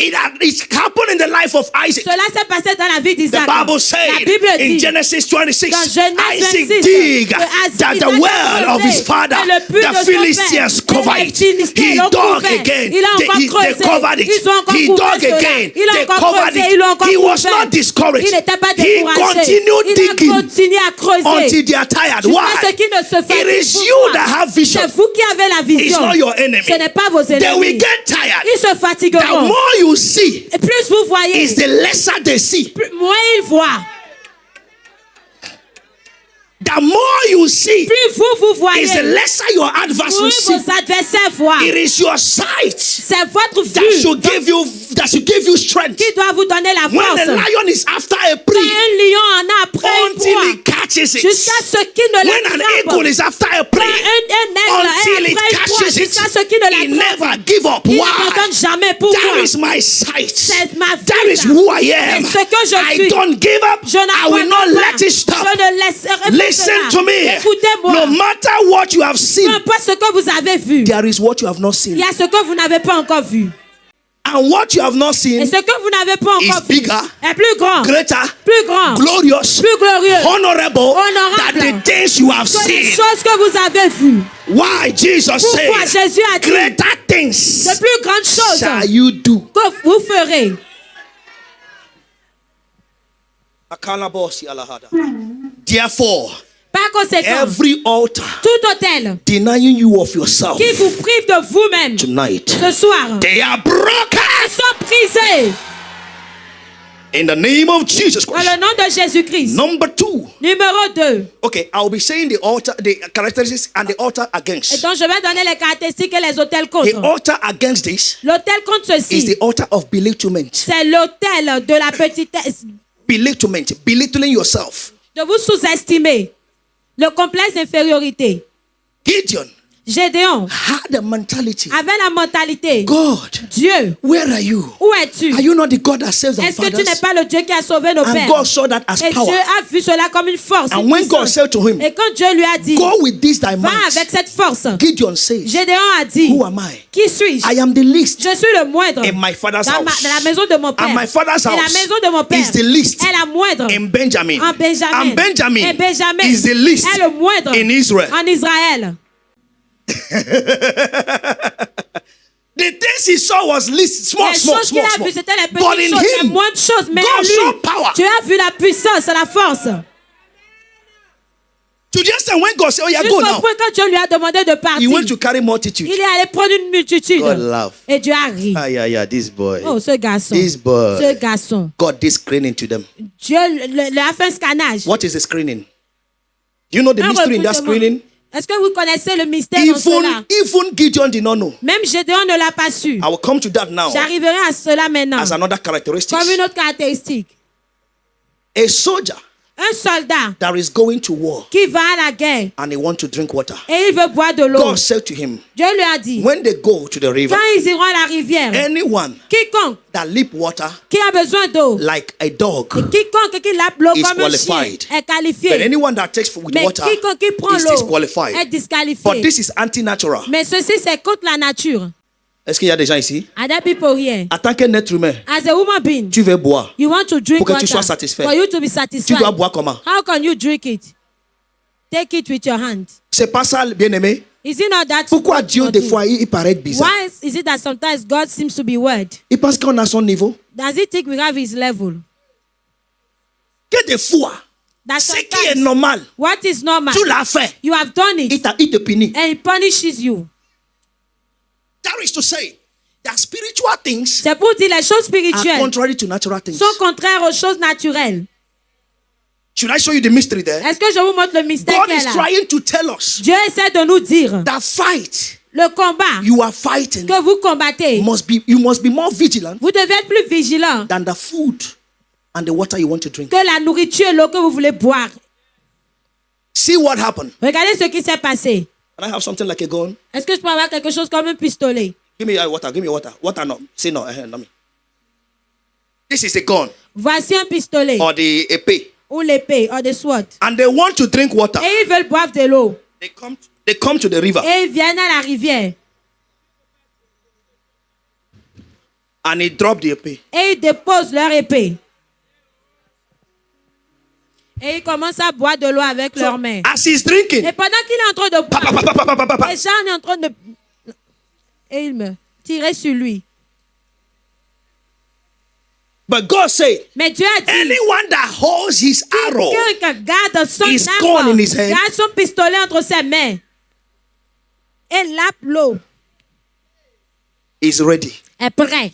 It happened in the life of Isaac. Cela s'est passé dans la vie The d'Isaac. Bible La said Bible in dit Genesis 26, dans Genèse Isaac 26, dig que that Isaac the well of his father, et le puits de the son Philistines père, covered et les it. Philistins He l'ont dug couvert. again. Il a encore They creusé. covered it. Ils ont encore He couvert dug cela. again. Il a They encore covered creusé. Ils l'ont it. encore He was couvert. not discouraged. Il n'était pas He découragé. continued Il a digging continué à creuser. until they are tired. Jusqu'à Why? ce qu'il ne se It fatigue. is you Pourquoi? that have vision. C'est vous qui avez la It's vision. not your enemy. Ce n'est pas vos They will ennemis. get tired. Ils se The fatigueront. more you see, Et plus vous voyez, is the lesser they see. moins ils voient. the more you see, plus vous voyez, is the lesser your adversary plus see. vos adversaires voient. It is your sight C'est votre that vue should give you strength. qui doit vous donner la When force. the lion is after a Quand prey, un lion en a après une until proie, he catches it. jusqu'à ce qu'il ne When an l'attrape. eagle is after a Quand prey, un aigle until est it après une proie, catches it, jusqu'à ce qu'il ne he l'attrape. never give up. Il Why? n'abandonne jamais. Pourquoi? That is my sight. C'est ma vie. That is who I am. C'est ce que je I suis. don't give up. Je I will not n'abandonne let pas. it stop. Je ne laisserai pas Listen cela. to me. Écoutez-moi. No matter what you have Peu seen, importe ce que vous avez vu, there is what you have not il seen. y a ce que vous n'avez pas encore vu. And what you have not Et seen ce que vous n'avez pas is encore vu bigger, est plus grand, greater, plus grand, glorious, plus glorieux honorable than Honorable. the things you have que les seen. choses que vous avez vues. Why Jesus Pourquoi said, Jésus a dit greater de things plus grandes choses shall you do. que vous ferez. Therefore, Par conséquent, every altar tout hôtel denying you of yourself qui vous prive de vous-même tonight, ce soir, they are broken elles sont brisées in the name of Jesus dans Christ. le nom de Jésus-Christ. Number 2. Numéro 2. Okay, I'll be saying the altar, the characteristics and the altar Et against. donc, je vais donner les caractéristiques et les hôtels The contre. altar against this L'hôtel contre is ceci, the altar of belittlement. c'est l'hôtel de la petitesse, Belittlement, belittling yourself. de vous sous-estimer. Le complexe d'infériorité. Gideon Gédéon had a mentality. avait la mentalité. God, Dieu, where are you? où es-tu? Are you not the God that saves our Est-ce que tu n'es fathers? pas le Dieu qui a sauvé nos And pères? God saw that as Et power. Dieu a vu cela comme une force. And Une when God puissance. said to him, Et quand Dieu lui a dit, go with this thy va might, avec cette force, Gideon says, Gédéon a dit, who am I? qui suis-je? I am the least Je suis le moindre in my father's dans house. la maison de mon père. And my father's Et la house maison de mon père is the least est la moindre in Benjamin. en Benjamin. And Benjamin Et Benjamin is the least est le moindre in Israel. en Israël. The things he saw was least, small, Les small, choses qu'il small, a small. vues, c'était les But petites in choses, les him, moindres choses. Mais en God saw lui, power. Dieu a vu la puissance, la force. To the extent when God said, oh yeah, go Jusqu'au now, point quand Dieu lui a demandé de he partir, went to carry multitude. il est allé prendre une multitude. God laughed. Et Dieu a ri. Yeah, this boy. Oh, ce garçon. This boy. Ce garçon. God did screening to them. Dieu lui a fait un scannage. What is the screening? Do you know the Un mystery in that recrutement. screening? Est-ce que vous connaissez le mystère dans cela? Even Gideon did not know. Même Gédéon ne l'a pas su. I will come to that now J'arriverai à cela maintenant. as another characteristic. Comme une autre caractéristique. A soldier Un soldat that is going to war qui va à la guerre and he wants to drink water. et il veut boire de l'eau. God said to him, Dieu lui a dit, when they go to the river, quand ils iront à la rivière, anyone quiconque that leap water qui a besoin d'eau, like a dog, quiconque qui lappe l'eau is comme un chien qualified. est but qualifié. anyone that takes with Mais water quiconque qui prend is l'eau disqualified. est But disqualifié. this is anti-natural. Mais ceci, c'est contre la nature. Est-ce qu'il y a des gens ici? And that people here, En tant qu'un être humain, as a woman being, tu veux boire. you want to drink Pour que tu water sois satisfait. for you to be Tu satisfied. dois boire comment? How can you drink it? Take it with your hand. C'est pas ça, bien-aimé. Is it not that? Pourquoi what Dieu, you des do? fois, il paraît bizarre? Why is it that sometimes God seems to be weird? Il pense qu'on a son niveau. Does he think we have his level? Que des fois, That ce qui est sometimes normal, what is normal, tu l'as fait. you have done Il it, te punit. and he punishes you. That is to say, that spiritual things C'est pour dire les choses are spirituelles contrary to natural things. sont contraires aux choses naturelles. Should I show you the mystery there? Est-ce que je vous montre le mystère God qui est is là? trying to tell us Dieu essaie de nous dire that fight le combat you are fighting que vous combattez. you must be more vigilant Vous devez être plus vigilant than the food and the water you want to drink. que la nourriture et l'eau que vous voulez boire. See what happened. Regardez ce qui s'est passé. Can I have something like a gun? Est-ce que je peux avoir quelque chose comme un pistolet? Give me water. Give me water. Water no. Say no. Not me. This is a gun Voici un pistolet or the épée. ou l'épée ou des sword. And they want to drink water. Et ils veulent boire de l'eau. They come to the river Et ils viennent à la rivière. and they drop the épée. Et ils déposent leur épée. Et ils commencent à boire de l'eau avec leurs mains. As he's drinking, Et pendant qu'il est en train de pa, pa, boire, pa, pa, pa, pa, pa, pa. les gens sont en train de... Et il me tirait sur lui. But God said, Mais Dieu a dit, anyone that holds his arrow quelqu'un qui garde son is arme, gone in his hand. garde son pistolet entre ses mains et lappe l'eau, is ready. est prêt.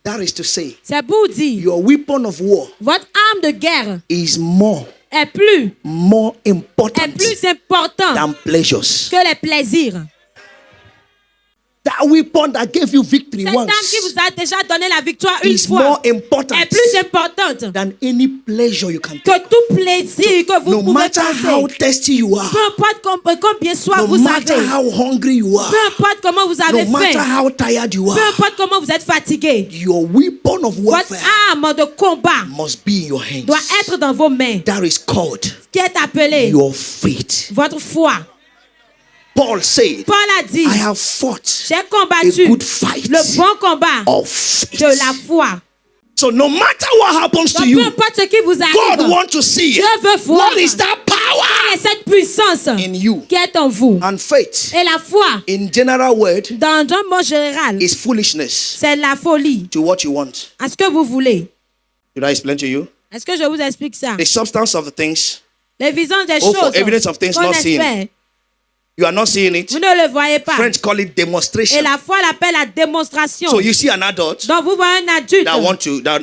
That is to say, C'est pour dire, your weapon of war votre arme de guerre is more est plus important importante than pleasures. que les plaisirs. That weapon that gave you victory Cette arme once qui vous a déjà donné la victoire une is fois more important est plus importante than any pleasure you can que take. tout plaisir que vous No pouvez matter how penser. thirsty you are, Peu importe combien soif no vous matter avez, how hungry you are, peu importe comment vous avez no matter faim, how tired you peu are, importe comment vous êtes fatigué, your weapon of votre warfare arme de combat must be in your hands. doit être dans vos mains, That is called qui est appelé your faith. votre foi. Paul said, Paul a dit, I have fought j'ai a combattu good fight le bon combat of faith. de la foi. So no matter what happens to Donc, peu you, importe ce qui vous God arrive, wants to see Dieu veut voir what is that quelle power est cette puissance in you. qui est en vous. And faith, Et la foi, in general word, dans un mot général, is foolishness c'est la folie. to what you want. À ce que vous voulez. Did I explain to you? Est-ce que je vous explique ça? The substance of the things, L'évidence des for choses evidence of things qu'on not seen. espère, You are not seeing it. vous ne le voyez pas. French call it Et demonstration. la foi l'appelle la démonstration. So you see an adult Donc vous voyez un adulte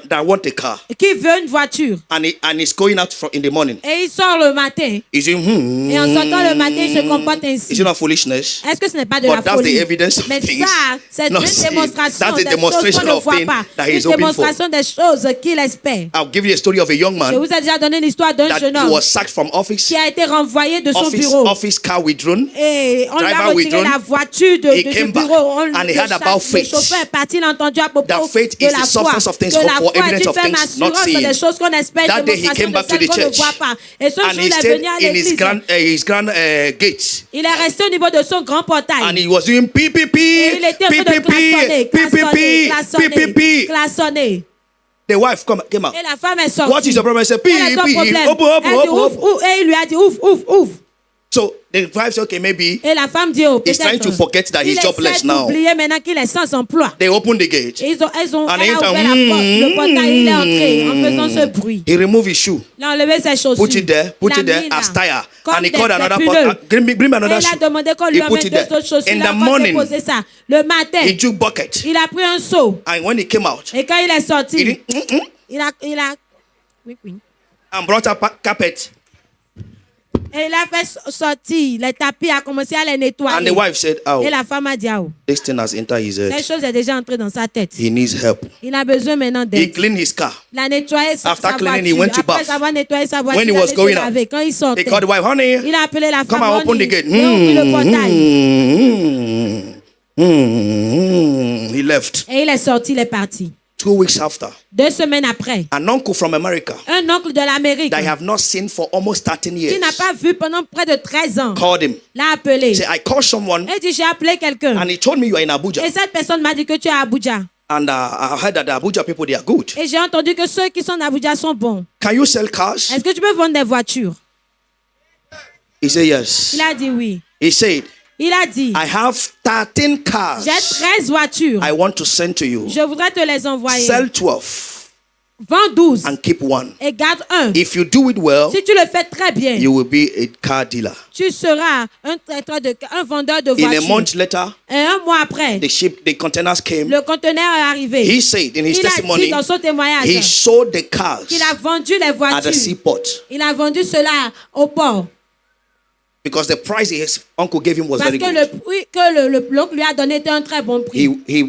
that want a car, qui veut une voiture and he's going out in the morning. et il sort le matin. Is it, Et en sortant le matin, il se comporte ainsi. is it not foolishness? Est-ce que ce n'est pas de But la that's the folie? evidence of Mais things ça, c'est not une seen. démonstration That's the des choses demonstration qu'on ne of voit things pas. that Une he's hoping for. démonstration des choses qu'il espère. I'll give you a story of a young Je man vous ai déjà donné l'histoire d'un that jeune he homme was sacked from office, qui a été renvoyé de son bureau. office car withdrawn. Et on lui a driver retiré withdrawn. la voiture de He du came bureau. back On, and he le heard about le faith. chauffeur est parti, il a entendu à propos That faith de is la the foi. substance of things, Que la for foi evidence est of une things not assurance seen. des choses qu'on espère, That day he démonstration came back de to celles the qu'on ne church. voit pas. Et ce And jour, he il est stayed venu à in l'église. his grand gate. Il est resté au niveau de son grand portail. And he was doing PPP, Et il était en train de klaxonner, PPP. klaxonner. The wife came out. Et la femme est sortie. What is your problem? I said, Quel est ton problème? Elle dit, ouf, ouf. Et il lui a dit, ouf, ouf, ouf. So the wife said, okay, maybe Et la femme dit, oh, he's trying to forget that he's jobless now. Il essaie d'oublier maintenant qu'il est sans emploi. They opened the gate. Et elle a And he ouvert entered, la porte, le portail, il est entré en faisant ce bruit. He removed his shoe, Il a enlevé ses chaussures. put it there Il a mis là, as tire. comme And he des called another pneus. person, bring me Et another il a shoe. demandé qu'on lui He put amène it deux there. autres chaussures. In Il a the encore morning, déposé ça. Le matin, he took bucket. il a pris un seau. And when he came out, Et quand il est sorti, he did, il a oui, oui. and brought a carpet. Et il a fait sortir les tapis, a commencé à les And nettoyer. the wife said, oh, Et la femme a dit, ah, oh, this thing has entered his cette head. chose est déjà entrée dans sa tête. He needs help. Il a besoin maintenant He d'aide. cleaned his car. Il a nettoyé sa After cleaning, he voiture. went to Après bath. avoir nettoyé sa voiture, When he il was allait going se out, laver. Quand il He sortait, called the wife, honey, il a appelé la come femme. and open the Honey, gate. et ouvrit le portail. He left. Et il est sorti, il est parti. 2 weeks after, 2 semaines après, an uncle from America un oncle de l'Amérique that I have not seen for almost 13 qui years n'a pas vu pendant près de 13 ans called him. l'a appelé. Say, I called someone Il dit, j'ai appelé quelqu'un. and he told me you are in Abuja. Et cette personne m'a dit que tu es à Abuja. And I heard that the Abuja people, they are good. Et j'ai entendu que ceux qui sont à Abuja sont bons. Can you sell cars? Est-ce que tu peux vendre des voitures? He said, yes. Il a dit oui. He said, Il a dit, I have 13 cars j'ai 13 voitures. I want to send to you. Je voudrais te les envoyer. Sell 12 Vends 12 and keep one. et garde un. If you do it well, Si tu le fais très bien, you will be a car dealer. tu seras un vendeur de In a voitures. month later, Et un mois après, the containers came. le conteneur est arrivé. He said in his Il a dit testimony, dans son témoignage he sold the cars qu'il a vendu les at the voitures. seaport Il a vendu cela au port. because the price his uncle gave him was Parce very que good. le prix que l'oncle lui a donné était un très bon prix. He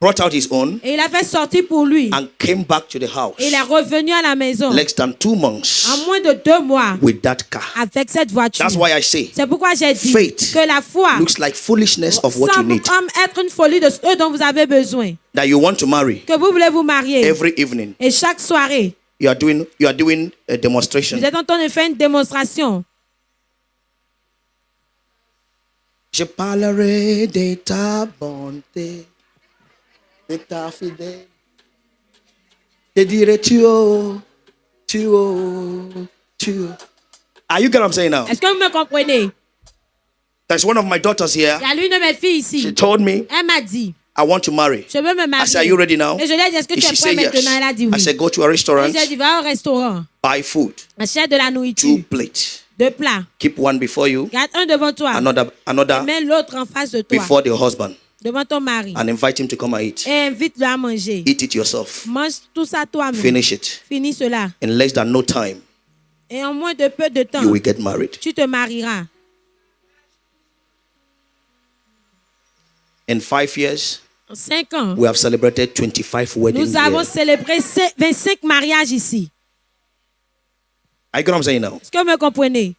brought out his own Et il a fait sortir pour lui. and came back to the house Et il est revenu à la maison less than 2 months en moins de 2 mois with that car. avec cette voiture. That's why I say C'est pourquoi j'ai dit faith que la foi looks like foolishness of what you semble need. comme être une folie de ce dont vous avez besoin. That you want to marry Que vous voulez vous marier. every evening. Et chaque soirée, You are doing a demonstration. vous êtes en train de faire une démonstration. Je parlerai de ta bonté, de ta fidélité. Je dirai tu. Are you get what I'm saying now? Est-ce que vous me comprenez? There's one of my daughters here. Il y a l'une de mes filles She ici. told me, Elle m'a dit, I want to marry. je veux me I said, are marier. you ready now? Et je lui ai dit, est-ce que tu She es said prêt yes. maintenant? Elle a dit I oui. said, go to a restaurant, Et j'ai dit, va au restaurant. buy food, Achète de la 2 nourriture. plates. 2 plats. Keep one before you, Garde un devant toi. another Mets l'autre en face de toi. before the husband. devant ton mari and invite him to come and eat. et invite-le à manger. Eat it yourself. Mange tout ça toi-même. Finish it. Finis cela. In less than no time, Et en moins de peu de temps, you will get married. tu te marieras. In 5 years, En 5 ans, we have celebrated 25 weddings. nous avons Here. célébré 25 mariages ici. I get what I'm saying now. Est-ce que vous me comprenez?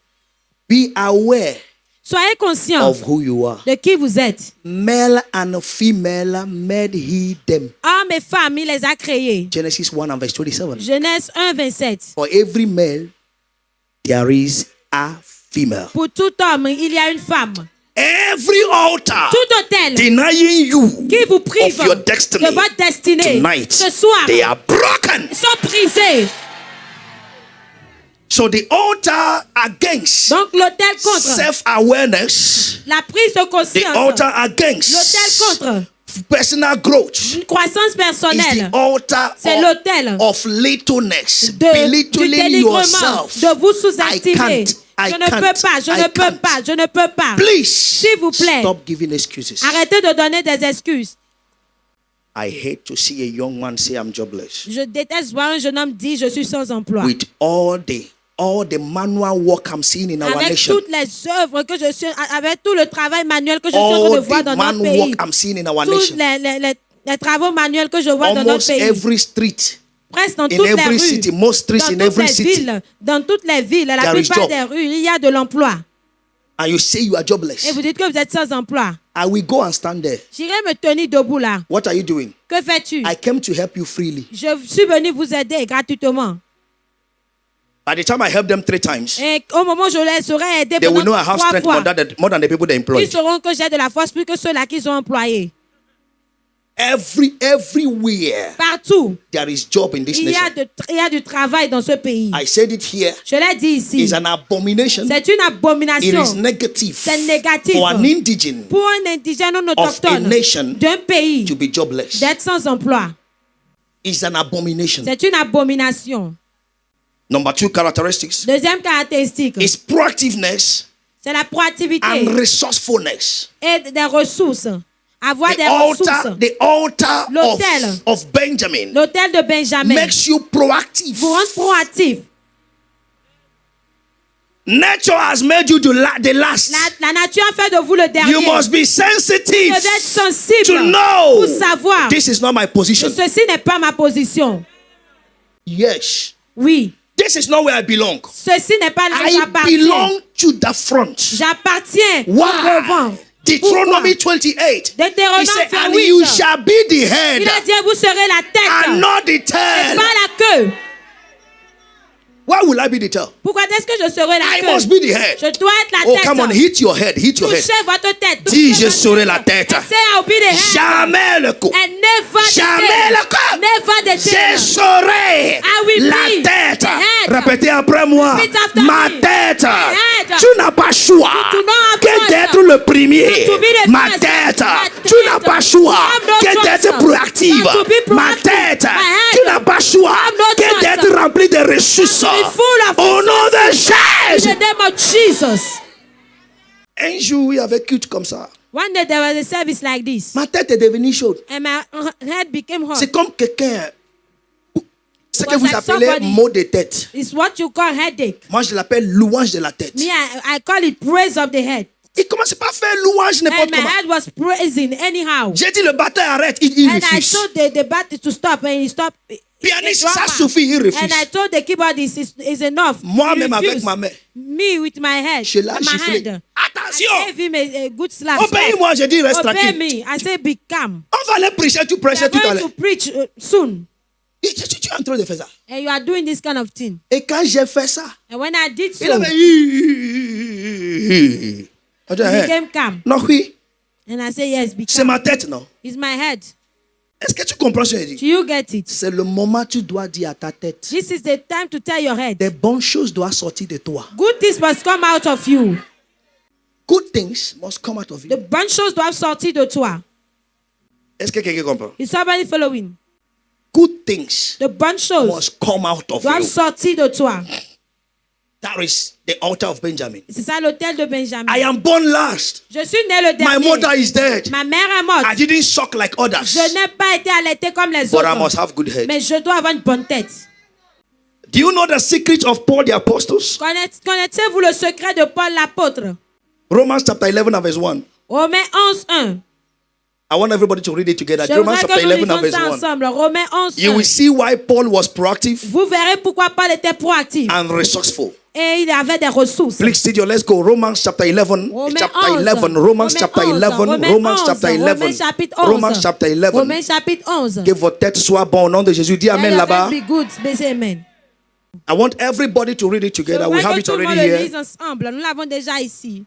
Be aware Soyez conscients of who you are. de qui vous êtes. Male and female made he them. Hommes et femmes, il les a créés. Genesis 1 and verse 27. Genèse 1, 27. For every male, there is a female. Pour tout homme, il y a une femme. Every altar Tout autel denying you qui vous prive of your destiny de votre destinée, tonight, ce soir, they are broken. sont brisés. So the altar against Donc l'autel contre self-awareness, la prise de the conscience, altar l'autel against contre personal growth, une croissance is personnelle, the altar c'est l'autel of littleness, du belittling dénigrement, yourself. de vous sous-estimer. I Je ne can't, peux pas, je I ne peux can't. pas, je ne peux pas. Please, S'il vous plaît, stop giving excuses. arrêtez de donner des excuses. I hate to see a young man say I'm jobless. Je déteste voir un jeune homme dire je suis sans emploi. With all the manual work I'm seeing in our Avec nation, toutes les œuvres que je suis, avec tout le travail manuel que je suis en train all de voir the dans notre manual pays, work I'm seeing in our tous nation, les travaux manuels que je vois dans notre almost pays, every street, presque dans in toutes les every rues, city, most streets in dans toutes every les city, villes, dans toutes les villes, la there is plupart job. des rues, il y a de l'emploi. and you say you are jobless, Et vous dites que vous êtes sans emploi. I will go and stand there. J'irai me tenir debout là. What are you doing? Que fais-tu? I came to help you freely. Je suis venu vous aider gratuitement. By the time I help them 3 times, Et au moment où je les serai aidés they will pendant know I have 3 strength fois, more than the people they ils employed. sauront que j'ai de la force plus que ceux-là qu'ils ont employés. Everywhere Partout, there is job in this il y nation. a du travail dans ce pays. I said it here. Je l'ai dit ici. It's an abomination. C'est une It abomination is negative C'est négatif. for an indigene pour un indigène non of a autochtone nation d'un pays to be jobless. d'être sans emploi. It's an abomination. C'est une abomination. Number 2 characteristics Deuxième caractéristique, is proactiveness c'est la proactivité and resourcefulness. et des ressources. Avoir The des altar L'autel. of Benjamin L'autel de Benjamin makes you proactive. vous rend proactif. Nature has made you the last. La nature a fait de vous le dernier. You must be Vous sensitive devez être sensible to know pour savoir this is not my que position. ceci n'est pas ma position. Yes. Oui, This is not where I belong. ceci n'est pas là où I j'appartiens. belong to the front. J'appartiens au Why? devant. Deuteronomy Pourquoi? 28. Deutéronome He said, and 28. you shall be the head Il a dit, vous serez la tête and not the et tail. pas la queue. Why will I be the tail? Pourquoi est-ce que je serai la I queue? must be the head. Je dois être la Oh, tête. come on, hit your head, hit your head. Touchez votre tête. Dis, touchez je votre serai la tête. And say, I'll be the head. Jamais le coup. And never the Jamais tail. le coup. Never the Je tail. serai I will la be tête. the head. Répétez après moi. Repeat after Ma me. tête. My head. Tu n'as pas choix You do not have que choice. d'être le premier. To be the Ma first. tête. My Tu tête. n'as pas choix You have no que choice. d'être proactive. To be proactive. Ma tête. My head. Tu n'as pas choix have no que choice. d'être rempli de ressources. To be full of Au nom de In Jésus. the name of Jesus. Un jour, il y avait culte comme ça. One day there was a service like this. Ma tête est devenue chaude. And my head became hot. C'est comme quelqu'un. Ce que Was vous like appelez somebody- mot de tête. It's what you call headache. Moi, je l'appelle louange de la tête. Me, I call it praise of the head. Il commence pas à faire louange And n'importe my comment. head was praising anyhow. J'ai dit le batteur arrête, il And I refuse. told the battery to stop and he stopped. Pianiste, the drummer. ça suffit, il refuse. And I told the keyboard is enough. Moi-même He avec refused. ma main. Me with my head. Je l'ai my giflé. hand. Attention! I gave him a good slap. Obéis-moi, je dis reste Obey tranquille. me. I say be calm. On va aller prêcher, tu We prêchais are tout à going l'heure. to preach soon. Tu es en train de faire ça. And you are doing this kind of thing. Et quand j'ai fait ça, And when I did il so, avait. On dit, he hein? became calm. Non, oui, And I say, yes, be c'est calm. ma tête, non? It's my head. Est-ce que tu comprends ce que je Do dis? you get it? C'est le moment où tu dois dire à ta tête. This is the time to tell your head. Des bonnes choses doivent sortir de toi. Good things must come out of you. Good things must come out of The you. bonnes choses doivent sortir de toi. Est-ce que quelqu'un comprend? Is somebody following? Good things The bonnes choses must come out of doivent you. sortir de toi. That is the altar of Benjamin. C'est ça l'autel de Benjamin. I am born last. Je suis né le My dernier. mother is dead. Ma mère est morte. I didn't suck like others. Je n'ai pas été allaitée comme les But I autres. must have good head. Mais je dois avoir une bonne tête. Do you know the secret of Paul the Apostle? Connaissez-vous le secret de Paul l'apôtre? Romans chapter 11 and verse 1. Romains 11:1. I want everybody to read it together. Je Romans voudrais chapter que nous 11 and lisions verse ça 1. ensemble. Romains You will 11:1. see why Paul was proactive Vous verrez pourquoi Paul était proactif. and resourceful. Et il avait des ressources. Please, studio, let's go. Romans chapter 11. Romains Chapter 11. 11. Romans chapter 11. Romans chapter 11. Romains chapitre 11. Romans chapter 11. Romains chapitre 11. Que votre tête soit bonne au nom de Jésus. Dis Amen Let your là-bas. head be good. Baissez amen. I want everybody to read it Je together. We voudrais have que it tout le already monde le here. lise ensemble. Nous l'avons déjà ici.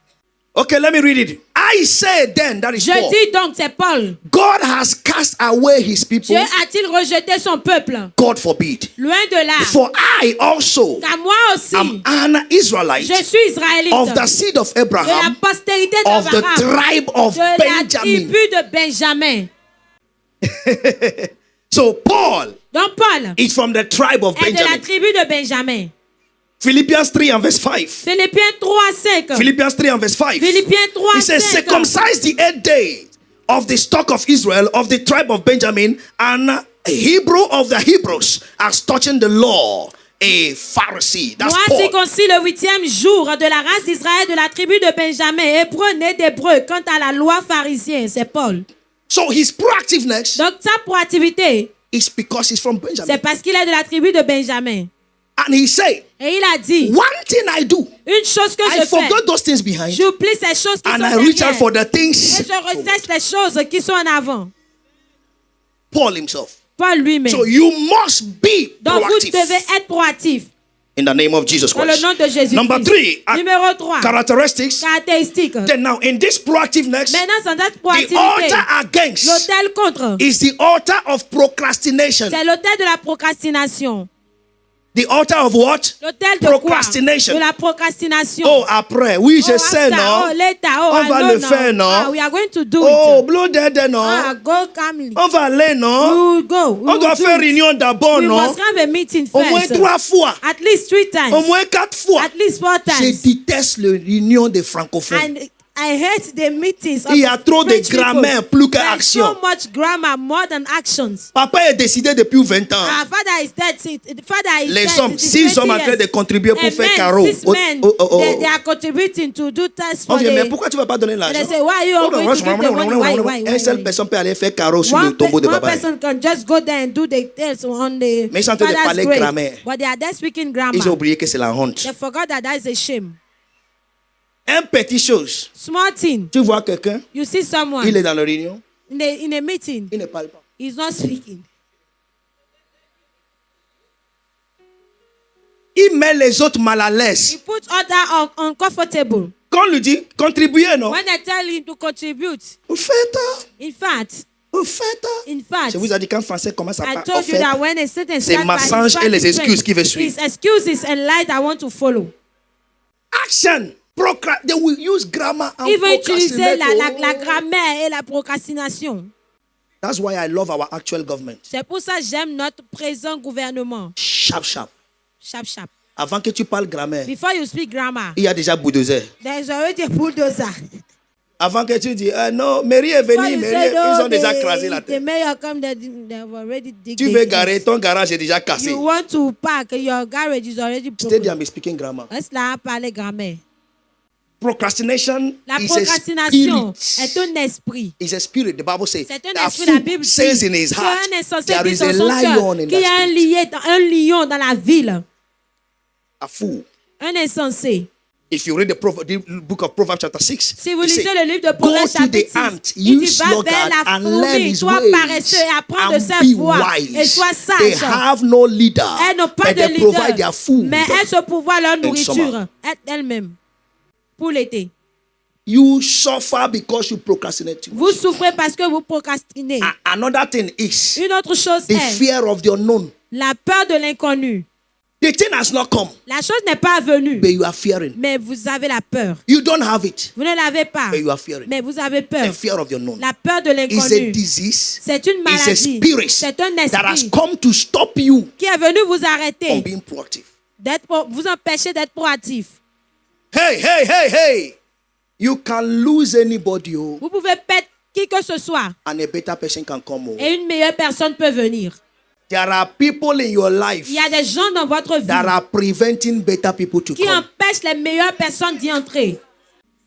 Okay, let me read it. I say then, that is Je Paul. dis donc, c'est Paul. God has cast away his people. Dieu a-t-il rejeté son peuple? God forbid. Loin de là. For I also Car moi aussi, am an Israelite je suis israélite. of the seed of De la Abraham, postérité of the d'Abraham. tribe of De la Benjamin. tribu de Benjamin. So Paul Donc Paul is from the tribe of est de la Benjamin. tribu de Benjamin. Philippians 3 and verse 5. Philippiens 3:5. Philippians 3 and verse 5. Philippiens He says, 3:5. circumcise the 8th day of the stock of Israel, of the tribe of Benjamin, and a Hebrew of the Hebrews, as touching the law, a Pharisee. That's Moi, Paul. circoncis le 8e jour de la race d'Israël, de la tribu de Benjamin, hébreu né d'hébreu, quant à la loi pharisien, c'est Paul. So his proactiveness Donc sa proactivité, is because he's from c'est Benjamin. parce qu'il est de la tribu de Benjamin. And he said, Et il a dit, one thing I do, une chose que I je fais, forgot those things behind, j'oublie ces choses qui and sont I reach out derrière. for the Et things. je recherche les choses qui sont en avant. Paul himself. Paul lui-même. So you must be Donc vous proactive devez être proactif. in the name of Jesus Dans le Christ. nom de Jésus. Number 3, Numéro 3. characteristics. Caractéristique. Then now in this proactiveness, Maintenant, sans cette the proactivité, altar against l'autel contre, is the altar of procrastination. c'est l'autel de la procrastination. The altar of what? L'autel de quoi? Procrastination. De la procrastination. Oh, après, oui, je sais, after, non? later, On va I know le faire, non? Ah, we are going to do Oh, it. blow dead, non? Go calmly. On va aller, non? You go. We On will doit do faire it. réunion d'abord, We non? must have a meeting Au moins first. 3 fois. At least 3 times. Au moins 4 fois. At least 4 Je times. déteste les réunions des francophones. And I hate the meetings of Il y a trop de French people. grammaire, plus There's qu'action. so much grammar more than actions. Papa est décidé depuis 20 ans. Our father is dead. Father is Les dead. hommes, It is 6 hommes 20 en train de years. contribuer pour And faire men, carreau. 6 men, they are contributing to do tests On for dit, mais the... pourquoi tu ne vas pas donner And l'argent? they say, why are you all going to give the money? Why? Une seule personne peut aller faire carreau sur le tombeau de One papa. person can just go there and do the tests on the Mais ils sont en train de father's parler grave. grammaire. But they are there speaking grammar. Ils ont oublié que c'est la honte. They forgot that is a shame. Un petit chose. Small thing. Tu vois quelqu'un, You see someone il est dans la réunion, in a meeting, il ne parle pas. he's not speaking. Il met les autres mal à He l'aise. puts other uncomfortable. Quand on lui dit contribuer, non? When I tell him to contribute, Vous faites, in fact, vous faites. Je vous ai dit qu'en français commence à I parler. told you that when a certain c'est start by mensonge his et les practice, excuses qui veulent suivre. his excuses and lies I want to follow. Action. They will use grammar and Il va utiliser procrastinate. la grammaire et la procrastination. That's why I love our actual government. C'est pour ça que j'aime notre présent gouvernement. Sharp, sharp. Sharp, sharp. Avant que tu parles grammaire, Before you speak grammar, il y a déjà bulldozer. there's already a bulldozer. Avant que tu dis, non, Mary est Before venue, you Mary, say, no, ils ont déjà crasé la the terre. mayor come, they've already dig Tu the veux pit. garer, ton garage est déjà cassé. You want to park, your garage is already Steady, broken. I'm speaking grammar. Laisse là parler grammaire. Procrastination La is procrastination a spirit. est un esprit. It's a spirit. The Bible says. C'est un that esprit, la Bible fool dit. says in his C'est heart, un insensé there dit is dans a son lion cœur in qu'il y a that spirit. un lion dans la ville. A fool. Un insensé. If you read the book of Proverbs chapter 6, Si vous it lisez says, le livre de go Proverbes to the chapitre 6, ant, il use dit va vers sluggard la and learn fourmi, his sois ways paresseux et apprends de and ses be voies et wise. sois They sage. have no leader, Elles n'ont pas but de they provide leader, their food. mais elles se pourvoient leur in summer. nourriture elles-mêmes pour l'été. You suffer because you procrastinate too much. Vous souffrez parce que vous procrastinez. Another thing is Une autre chose the est fear of the unknown. la peur de l'inconnu. The thing has not come, La chose n'est pas venue, but you are fearing. mais vous avez la peur. You don't have it, Vous ne l'avez pas, but you are fearing. mais vous avez The peur. fear of the unknown La peur de is a l'inconnu. disease. C'est une It's a maladie. spirit C'est un that has esprit come to stop you qui est venu vous from arrêter being proactive. vous empêcher d'être proactif. Hey. You can lose anybody, oh, Vous pouvez perdre qui que ce soit and a better person can come. Oh. et une meilleure personne peut venir. There are people in your life Il y a des gens dans votre vie that are preventing better people to qui come. empêchent les meilleures personnes d'y entrer.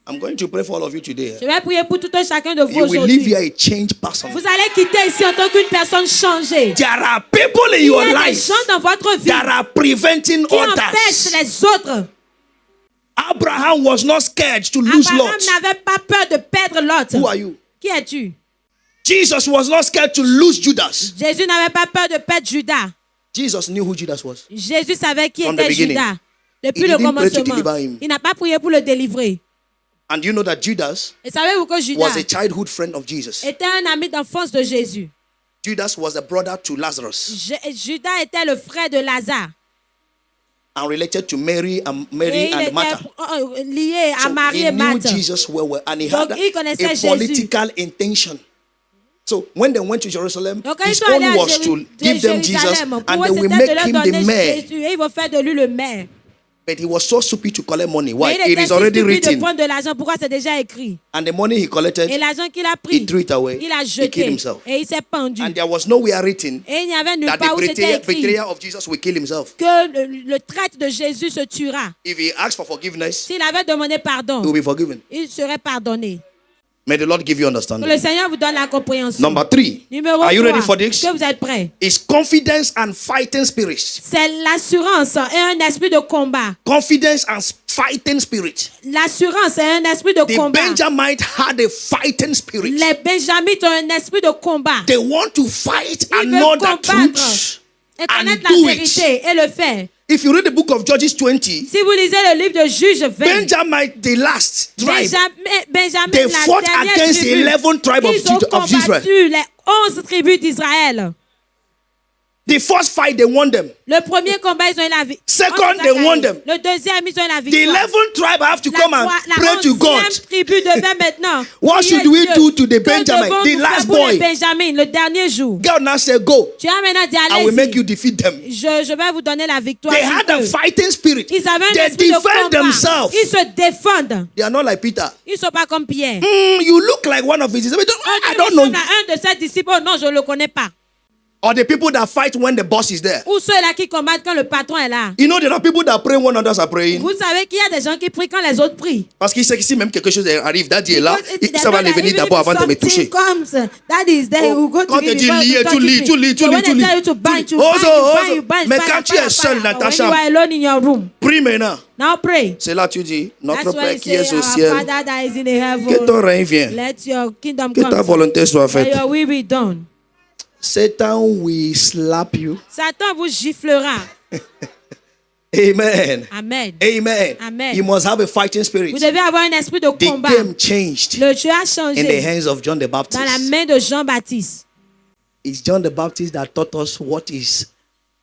I'm going to pray for all of you today. Je vais prier pour tout un chacun de vous You will leave aujourd'hui. here a changed person. Vous allez quitter ici en tant qu'une personne changée. There are people in Il y your a des life gens dans votre vie that are preventing qui empêchent others. les autres. Abraham was not scared to lose Abraham Lot. n'avait pas peur de perdre Lot. Who are you? Qui es-tu? Jesus was not scared to lose Judas. Jésus n'avait pas peur de perdre Judas. Jesus knew who Judas was. Jésus savait qui From the était beginning. Judas. Depuis He le didn't pray to commencement. deliver him. Il n'a pas prié pour le délivrer. And you know that Judas Et savez-vous que Judas was a childhood friend of Jesus. était un ami d'enfance de Jésus? Judas was the brother to Lazarus Judas était le frère de Lazare. and related to Mary Et and il était Martha. lié à So Marie he et knew Marthe. Jesus well, and he Donc, had il connaissait a Jésus. political intention. So when they went to Jerusalem, Donc, quand ils his sont allés own à was to give them Jesus, Jérusalem, and pour eux, they will c'était make de leur him donner the mayor. Jésus et ils vont faire de lui le maire. But he was so stupid to collect money. Why? Mais il It était is si already stupide de written. prendre de l'argent. Pourquoi c'est déjà écrit? And the money he collected, Et l'argent qu'il a he pris, threw it away. il a He jeté killed himself. et il s'est pendu. And there was nowhere written Et il n'y avait nulle that part the où c'était écrit betrayer of Jesus will kill himself. que le traître de Jésus se tuera. If he asked for forgiveness, S'il avait demandé pardon, he will be forgiven. il serait pardonné. May the Lord give you Que understanding. le Seigneur vous donne la compréhension. Number 3. Numéro Are you 3, ready for this? est-ce que vous êtes prêts? Is confidence and fighting spirit. C'est l'assurance et un esprit de combat. Confidence and fighting spirit. L'assurance est un esprit de The combat. Benjamites had a fighting spirit. Les Benjamites ont un esprit de combat. They want to fight Ils and veulent know the combattre truth et and connaître la do it. vérité et le faire. If you read the book of Judges 20, Si vous lisez le livre de Juges 20, Benjamin, the last tribe, Benjamin, they la fought dernière against tribu, 11 tribes of ils ont Israel. combattu les 11 tribus d'Israël. The first fight, they won them. Le premier combat, ils ont eu la victoire. Second, they won them. Le deuxième, ils ont eu la The victoire. 11 tribes have to come and La pray to God. 11e tribu devait maintenant. What prier should we Dieu. do to the Que Benjamin, devons-nous the faire last pour boy? les Benjamin, le dernier jour. God now said, go. Tu as maintenant dit, I will make you allez-y. defeat them. Je vais vous donner la victoire. They sur had a eux. fighting spirit. Ils avaient un They esprit de defend combat. themselves. Ils se défendent. They are not like Peter. Ils ne sont pas comme Pierre. You look like one of his disciples. I don't know. Un de ses disciples, oh non, je ne le connais pas. Or the people that fight when the boss is there. Ou ceux-là qui combattent quand le patron est là. You know, there are people that pray when others are praying. Vous savez qu'il y a des gens qui prient quand les autres prient. Parce qu'il sait que si même quelque chose arrive, Daddy est là, Because ça va les venir d'abord avant de me toucher. Comes, that is there, Oh, you go to quand give tu dis you lier, God, tu touch lis, me. tu lis, tu So lis, when tu they lis. tell you to bind, you Ozo, bind, you ozo. bind, Mais fire, quand tu fire, es seul fire. dans ta When you chambre, are alone in your room, prie maintenant. now pray. C'est là tu dis, notre That's why Père you qui est say, au our ciel, Father that is in the heaven, que ton règne vienne, let your kingdom que ta come. volonté soit May faite. your will be done. Satan will slap you. Satan vous giflera. Amen. Amen. Amen. Amen. You must have a fighting spirit. Vous devez avoir un esprit de The combat. game changed Le jeu a in the changé hands of John the dans la Baptist. main de Jean-Baptiste. It's John the Baptist that taught us what is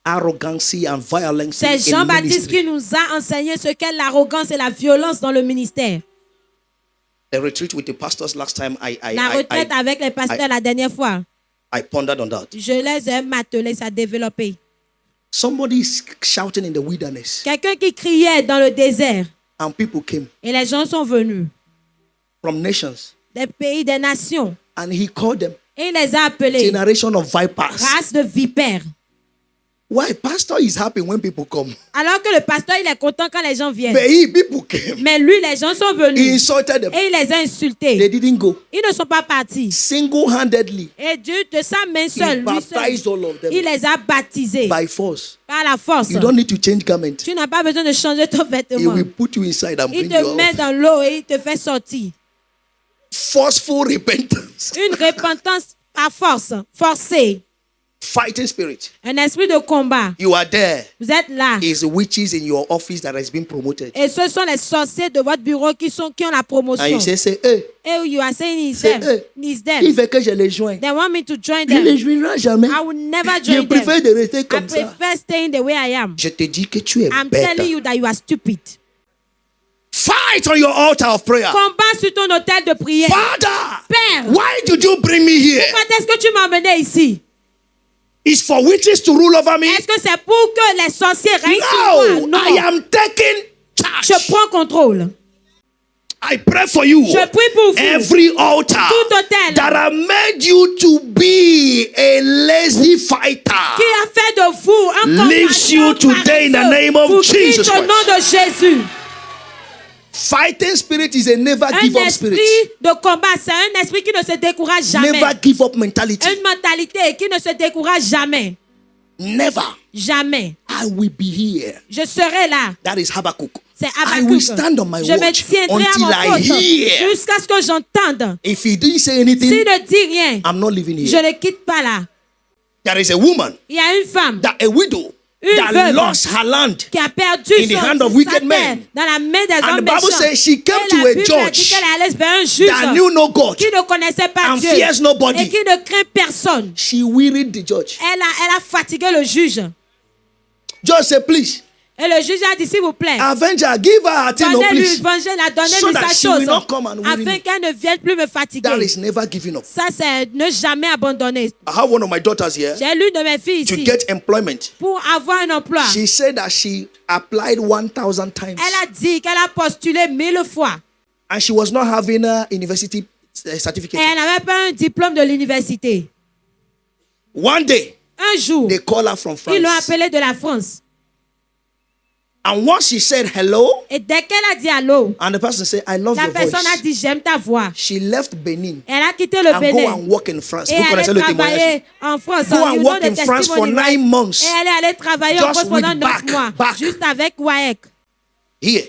arrogancy and violence C'est in Jean-Baptiste ministry. qui nous a enseigné ce qu'est l'arrogance et la violence dans le ministère. A retreat with the pastors last time, La retraite avec les pasteurs la dernière fois. I pondered on that. Je les ai martelés, ça a développé. Somebody is shouting in the wilderness, Quelqu'un qui criait dans le désert. and people came Et les gens sont venus. from nations, Des pays, des nations. and he called them Et il les a appelés generation of vipers. race de vipères. Why? Pastor is happy when people come. Alors que le pasteur, il est content quand les gens viennent. But he, people came. Mais lui, les gens sont He venus. insulted them. Et il les a They insultés. didn't go. Ils ne sont pas partis. Single-handedly, Et Dieu, de sa main he seule, lui seul, baptized all of them il les a baptisés by force. par la force. You don't need to change garment. Tu n'as pas besoin de changer ton He vêtement. will put you inside and Il bring you te met out. dans l'eau et il te fait sortir. Forceful repentance. Une repentance à force, forcée. Fighting spirit. Un esprit de combat. You are there. Vous êtes là. Is witches in your office that has been promoted. Et ce sont les sorciers de votre bureau qui ont la promotion. And you say, hey, Et you are saying it's c'est them. eux. It's il them. veut que je les joigne. They want me to join Je ne les them. joindrai jamais. I will never Je join them. préfère de rester I comme ça. prefer staying the way I am. Je te dis que tu es I'm bête. telling you that you are stupid. Fight on your altar of prayer. Combat sur ton autel de prière. Father, Père, why did you bring me here? pourquoi est-ce que tu m'as amené ici? is for witches to rule over me. Est-ce que c'est pour que les sorciers règnent sur moi? No, I am taking charge. Je prends contrôle. I pray for you. Je prie pour vous. Every altar Tout autel that have made you to be a lazy fighter qui a fait de vous un leaves you today in the name of vous Jesus quitte au nom de Jésus. Fighting spirit is a never Un give up esprit spirit. de combat, c'est un esprit qui ne se décourage jamais. Never give up mentality. Une mentalité qui ne se décourage jamais. Never. Jamais. I will be here. Je serai là. That is Habakkuk. C'est I will stand on my Je me watch tiendrai à until mon I poste hear. jusqu'à ce que j'entende. If he didn't say anything, S'il ne dit rien, I'm not living je here. ne quitte pas là. There is a woman, Il y a une femme a widow, Une that veuve lost her land. qui a perdu in the hand of sa wicked terre men. dans la main des And hommes the Bible méchants. says she came Et to la a Bible dit judge qu'elle est allée vers un that juge knew no God qui ne connaissait pas and Dieu fears nobody. et qui ne craint personne. She wearied the judge. Elle a fatigué le juge. Judge said, please, Et le juge a dit, s'il vous plaît, avenge her, give her her thing, no, donnez-lui please. évangile, So donnez-lui that sa she will chose not come and weary afin me. qu'elle ne vienne plus me fatiguer. That is never giving up. Ça, c'est ne jamais abandonner. I have one of my daughters here J'ai l'une de mes filles to ici get employment. pour avoir un emploi. She said that she applied 1,000 times Elle a dit qu'elle a postulé 1000 fois. and she was not having a university Et certificate. elle n'avait pas un diplôme de l'université. One day, Un jour, they call her from ils l'ont France. appelée de la France. And once she said hello, Et dès qu'elle a dit allô, and the person said, I love la your personne a voice, dit j'aime ta voix. she left Benin Elle a quitté le and go Bénin and work in France. et Vous elle connaissez est le témoignage? travaillée en France. Go You and know work the in France for testimony, 9 right? months. Et elle est allée travailler en Just France pendant with 9 mois, back. juste avec WAEC, Here.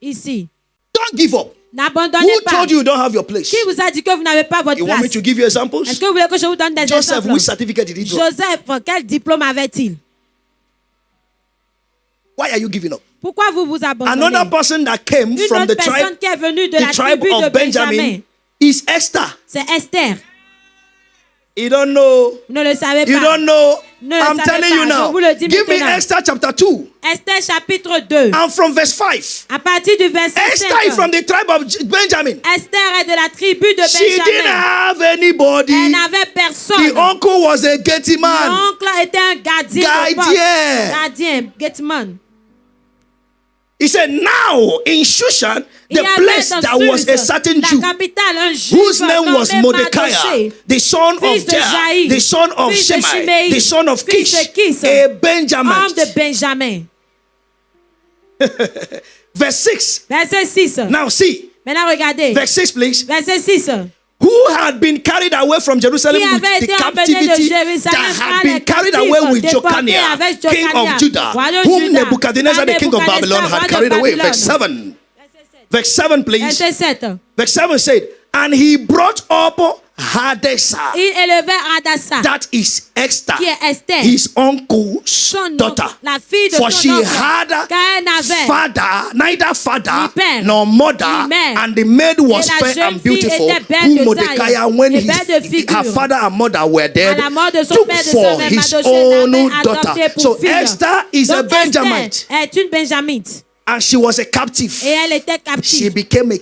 ici. Don't give up. N'abandonnez Who pas. told you you don't have your place? Qui vous a dit que vous n'avez pas votre You want me place? to give you examples? Est-ce que vous voulez que je vous donne des Joseph, exemples? which certificate did he drop? Joseph, quel diplôme avait-il? Why are you giving up? Pourquoi vous vous abandonnez? Personne person that came Une from autre the personne tribe, qui est venue de la the tribe tribu de of Benjamin Benjamin, is Esther. c'est Esther. You don't know. Vous ne le savez You pas. don't know. Ne le I'm savez telling pas. you Je now. vous le dis Give me maintenant. Esther chapter 2. Esther chapitre 2. And from verse 5. À partir du verset Esther 5. is from the tribe of Benjamin. Esther est de la tribu de She didn't Benjamin. have anybody. Elle n'avait personne. The uncle was a getty man. L'oncle était un gardien. de poste. Gardien. Gardien, gateman. He said, now in Shushan, Il the y avait place dans that was a Suse, certain la Jew, capitale, un juif whose name was nommé Mordecai, Mardochée, the son fils of de Jair, Jaïr, the son of fils de Shimei, Shimei, the son of fils Kish, de Kish, a Benjamin. homme de Benjamin. Verse 6. Verset 6. Now see, Maintenant regardez. verse 6 please. Verset 6. Who had been carried away from Jerusalem Qui with avait the été emmené de captivity Jérusalem that par had les been carried captifs, away with déportés Jeconiah, avec king Jeconiah, of Judah, roi de whom Juda, Nebuchadnezzar, the par king of Babylon, Nebuchadnezzar, had roi de carried away. Babylone. Verse 7. Verse 7, please. Verset 7. Verse 7 said, and he brought up Hadassah, Il élevait Hadassah, that is Esther, qui est Esther, his uncle's son daughter. oncle, la fille de For son she oncle, had car elle n'avait father, neither father ni père, nor mother, ni mère. and the maid was Et la fair jeune and fille beautiful, était belle whom de Mordecai, taille when et belle de her figure. father and mother were dead, À la mort de son took père et de for sa mère, his Mardochée own l'avait daughter. adoptée pour So fille. Esther is a Donc Benjamite, Esther est une Benjamite and she was a captive. et elle était She captive. became a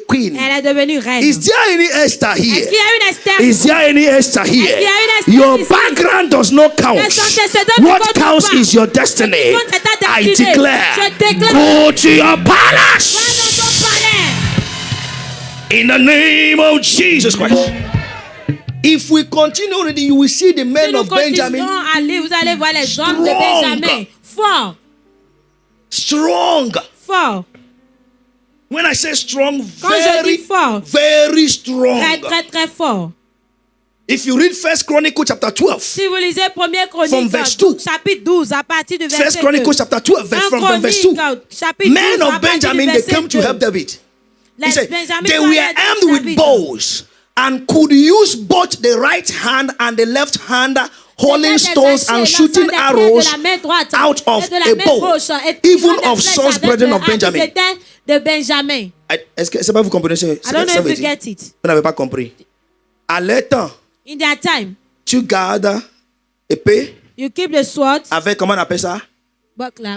queen. Elle est devenue reine. Is there any Esther Est-ce here? qu'il y a une Esther? Is there any Esther here? Est-ce qu'il y a une Esther Your ici? background does not count. Tes antécédents ne What comptent counts pas. is your destiny. Ce qui compte, c'est ta I destinée. declare, Je déclare. go to your Va dans palace ton palais. in the name of Jesus Christ. If we continue reading, you will see the Si men nous of Benjamin continuons à lire, vous allez voir les hommes de strong. Benjamin. Fort, strong. fort. When I say strong, Quand je dis fort, very strong. très, très, très fort. If you read First Chronicles chapter 12, Si vous lisez 1er From Chronique, verse 2. chapitre 12, à partir du verset First 2. Chronicles chapter 12, from verse 2, chapitre 12, men à of partir du Benjamin, they verset came to 2. help David. He Les said, Benjamins they sont were allés à armed with David. bows and could use both the right hand and the left hand, holding stones and shooting arrows out of a bow, even of Saul's brethren of Benjamin. C'était de Benjamin. Est-ce que c'est pas vous comprenez ce que I don't know ça if veut you dire? get it. Vous n'avez pas compris. À leur temps, In their time, tu gardes épée you keep the sword, avec, comment on appelle ça?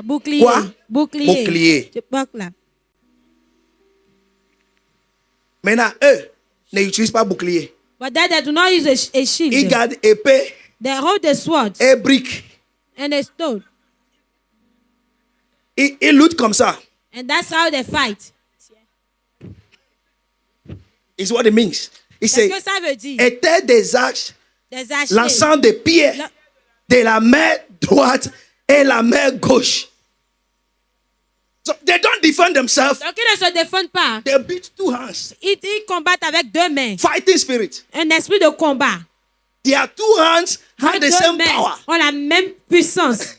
bouclier. Quoi? Bouclier. Bouclier. Buckler. Maintenant, eux n'utilisent pas bouclier. But that they do not use a shield. Ils gardent épée They hold the swords et brique. and a stone. Ils luttent comme ça. And that's how they fight. Is what it means. Il Qu'est-ce say, que ça veut dire? étaient des arches Des archers. lançant des pierres de la main droite et la main gauche. So they don't defend themselves. Donc ils ne se défendent pas. They beat two hands. Ils combattent avec deux mains. Fighting spirit. Un esprit de combat. Their two hands have the Deux same mains power. ont la même puissance.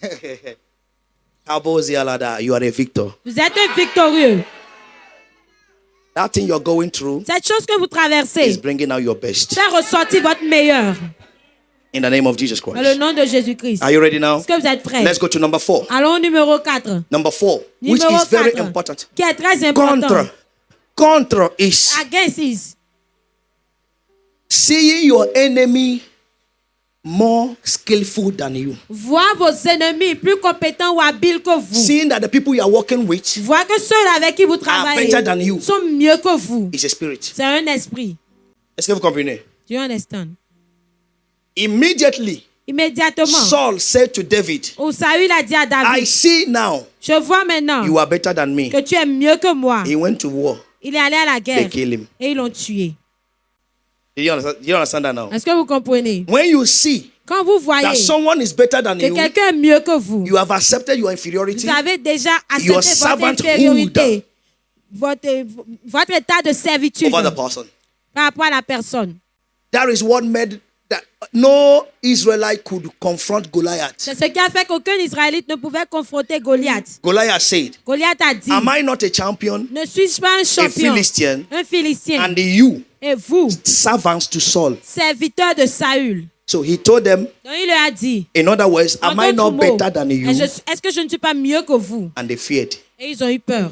Abozi Alada, you are a victor. Vous êtes un victorieux. That thing you're going through Cette chose que vous is traversez bringing out your best. fait ressortir votre meilleur. In the name of Jesus Dans le Christ. nom de Jésus-Christ. Are you ready now? Est-ce que vous êtes prêts? Let's go to number 4. Allons au numéro 4. Number 4, which Numéro is very 4, important. qui est très important. Contra is Against is seeing your enemy more skillful than you. voir vos ennemis plus compétents ou habiles que vous. Seeing that the people you are working with Voir que ceux avec qui vous travaillez better than you. sont mieux que vous. is a spirit. C'est un esprit. Est-ce que vous comprenez? Do you understand? Immediately, Immédiatement, Saul said to David, où Saül a dit à I David, see now je vois maintenant you are better than me. que tu es mieux que moi. He went to war. Il est allé à la They guerre killed him. et ils l'ont tué. You understand that now? Est-ce que vous comprenez? When you see Quand vous voyez that someone is better than que you, quelqu'un est mieux que vous, you have accepted your inferiority, vous avez déjà your accepté votre servanthood infériorité, votre état de servitude over the person. par rapport à la personne. That is what made that no Israelite could confront Goliath. C'est ce qui a fait qu'aucun Israélite ne pouvait confronter Goliath. Goliath said, Goliath a dit, am I not a champion, ne suis-je pas un a champion, Philistine, un Philistin, and you, et vous, servants to Saul? serviteurs de Saül? So he told them, Donc il leur a dit, in other words, en am I not d'autres mots, better than you? est-ce que je ne suis pas mieux que vous? And they feared. Et ils ont eu peur.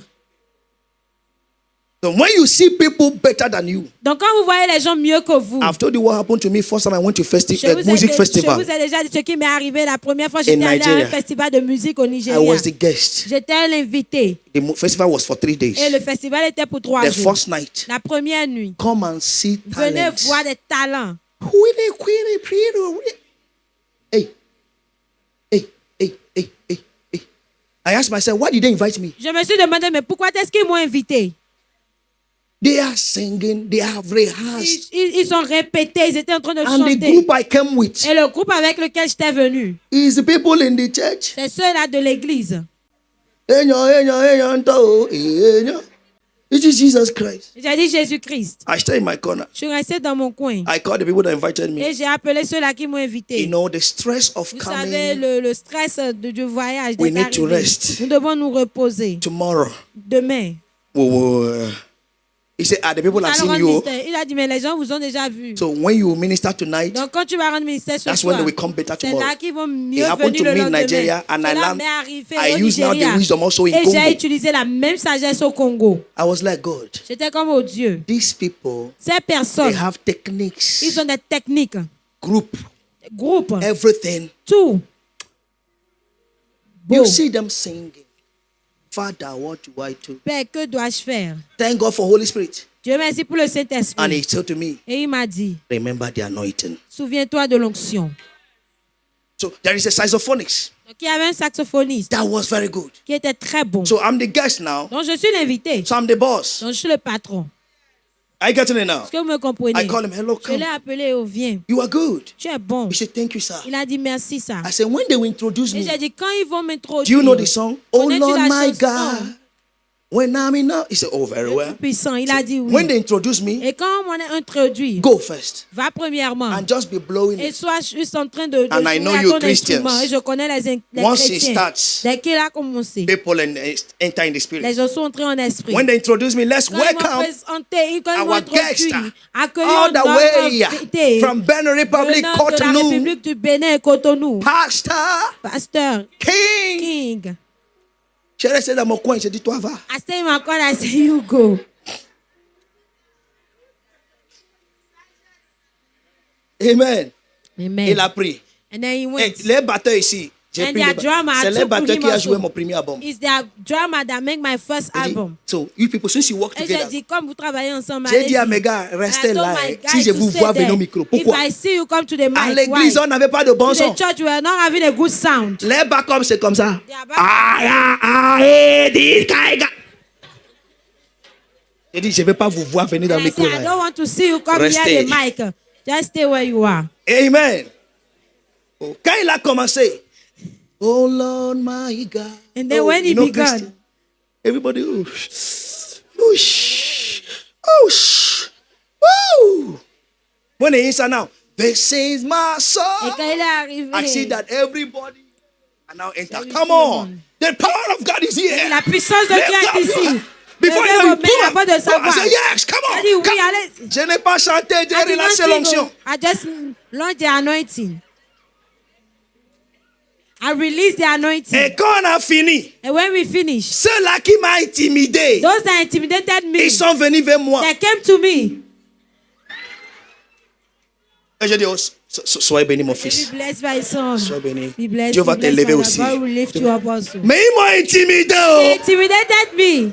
So when you see people better than you, Donc quand vous voyez les gens mieux que vous, I've told you what happened to me first time I went to je music vous festival. ai déjà dit ce qui m'est arrivé la première fois que j'étais allé à Nigeria. un festival de musique au I Nigeria. was the guest. J'étais l'invité The festival was for 3 days. et le festival était pour 3 The jours. first night, La première nuit, come and see venez talents. voir des talents. Hey, hey, hey, hey, hey, hey. I asked myself, why did they invite me? Je me suis demandé, mais pourquoi est-ce qu'ils m'ont invité? They are singing, they have rehearsed. Ils ont répété, ils étaient en train de And the chanter. group I came with Et le groupe avec lequel j'étais venu, is the people in the church. c'est ceux-là de l'église. It is Jesus Christ. J'ai dit Jésus-Christ. I stay in my corner. Je suis resté dans mon coin. I called the people that invited me. Et j'ai appelé ceux-là qui m'ont invité. You know, the stress of Vous savez, coming le stress du voyage. We d'être need to arrivé. rest. Nous devons nous reposer. tomorrow. Demain. He said, the people have Alors, seen you. il a dit, mais les gens vous ont déjà vu. So when you minister tonight, Donc quand tu vas rendre ministère ce that's soir, when they will come better c'est tomorrow. là qu'ils vont It mieux happened venir to le me in lendemain. Nigeria, and Cela m'est arrivé I au use now the Nigeria. wisdom also in Et j'ai Congo. utilisé la même sagesse au Congo. I was like, God, J'étais comme, oh Dieu, these people, ces they personnes, have techniques, ils ont des techniques, group, groupes, everything. tout. You Beau. see them singing. Father, what do I do? Père, que dois-je faire? Thank God for Holy Spirit. Dieu merci pour le And Saint-Esprit. he said to me, Et il m'a dit, remember the anointing. souviens-toi de l'onction. So there is a saxophonist. Donc il y avait un saxophoniste That was very good. qui était très bon. So I'm the guest now. Donc je suis l'invité. So I'm the boss. Donc je suis le patron. Are you getting it now? Est-ce que vous me comprenez? I call him, hello, Je l'ai come. appelé, oh viens. You are good. Tu es bon. He said, thank you, sir. Il a dit merci ça. I said, when they will introduce Et me, j'ai dit, quand ils vont do m'introduire, you know the song? Oh connais-tu Lord, la my chanson? God. When I'm in now, he said, oh, very well. Puissant, il a dit oui. When they introduce me, Et quand on m'a introduit, go first va premièrement. and just be blowing Et it. sois juste en train de And I jouer know à you ton Christians. instrument. Et je connais les Once it chrétiens. starts, Dès qu'il a commencé, people enter in the les spirit. gens sont entrés en esprit. When they introduce me, let's Quand ils m'ont welcome présenté, quand ils m'ont our introduit, guest accueillis all the notre way invité from Benin Republic, venant de la Cotonou, République du Bénin et Cotonou, Pastor Pasteur King. King. Je restais dans mon coin, j'ai dit, toi va. I say in my corner, I say, you go. Amen. Amen. Il a pris. And then he Et went. les batteurs ici, J'ai And pris their les drummer, c'est I les took batteurs him qui a also. joué mon premier album. It's their drummer that make my first J'ai dit, album. so you people, since you work Et j'ai together, dit, comme vous travaillez ensemble, j'ai dit à allez-y. mes gars, restez And I told là. my hein. guys Si je to vous stay vois venir au there. micro, If pourquoi? I see you come to the À mic, l'église, why? on n'avait pas de bon To son. the church, we are not having a good sound. Les backups, c'est comme ça. They are back- J'ai dit, je ne vais pas vous voir venir dans And le I micro. said, I là. don't want to see you come Restez. near the mic. Just stay where you are. Amen. Oh, quand il a commencé, oh Lord my God. And then Oh, when he you know, began, Christian, everybody, oosh, oosh, oosh, woo. When he is now, this is my et song. quand il est arrivé, I see that everybody are now enter. Salut Come tout le on. monde. The power of God is here. la puissance de Lift Dieu up est your ici. hand. Before Levez you vos know, mains come avant on. de I savoir. say, yes, come on. I dit, oui, Come. allez. Je n'ai pas chanté, j'ai I did not relancé sing, l'onction. I just launched the anointing. I released the anointing. Et quand on a fini, And when we finished, ceux-là qui m'ont intimidé, those that intimidated me, ils sont venus vers moi. they came to me. Et je dis, oh, soyez béni, mon Be fils. blessed by son. Sois béni. Be blessed. Dieu va be blessed t'élever by aussi. God will lift you up also. Mais ils m'ont intimidé. They Oh. intimidated me.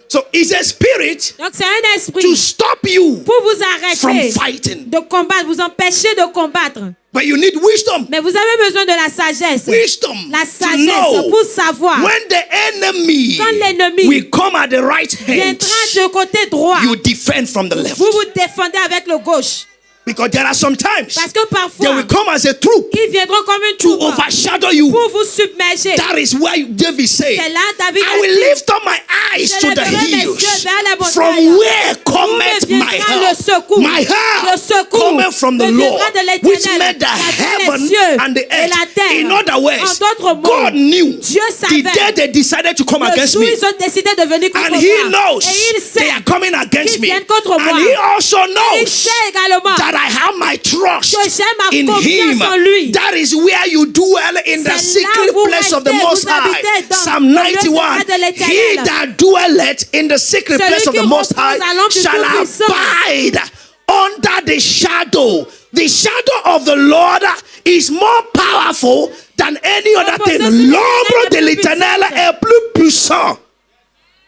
So it's a spirit Donc c'est un esprit to stop you pour vous from arrêter fighting. de combattre, vous empêcher de combattre. But you need wisdom. Mais vous avez besoin de la sagesse. Wisdom La to sagesse know pour savoir when the enemy quand l'ennemi will come at the right hand, viendra du côté droit. you defend from the left. Vous vous défendez avec le gauche. Because there are some times Parce que they parfois, will come as a troop ils viendront comme une to troupe overshadow you. pour vous submerger. That is why David said, C'est là David I a will dit, lift up my eyes je to the lèverai mes hills. yeux vers la montagne. From where cometh D'où me my viendra help? le secours? My Le help secours cometh from the me Lord, viendra de l'Éternel, which made the qui a fait heaven les cieux and the et la earth. terre. In other words, En d'autres mots, God knew Dieu the savait day they decided to come le against jour me. ils ont décidé de venir contre And moi. he knows Et il they sait are coming against qu'ils me. viennent contre moi. And he also Il knows sait également that I have my trust que j'ai ma in confiance him. en lui. That is where you dwell in the C'est là secret où vous place of the restez, Most vous habitez High. dans Psalm le lieu 91. secret de l'Éternel. He that dwelleth in the secret Celui place of qui the Most repose High à l'ombre du shall Tout-Puissant. abide under the shadow. The shadow of the Lord is more powerful than any other thing. Reposer sous les L'ombre de ailes les plus l'Éternel puissantes. est plus puissant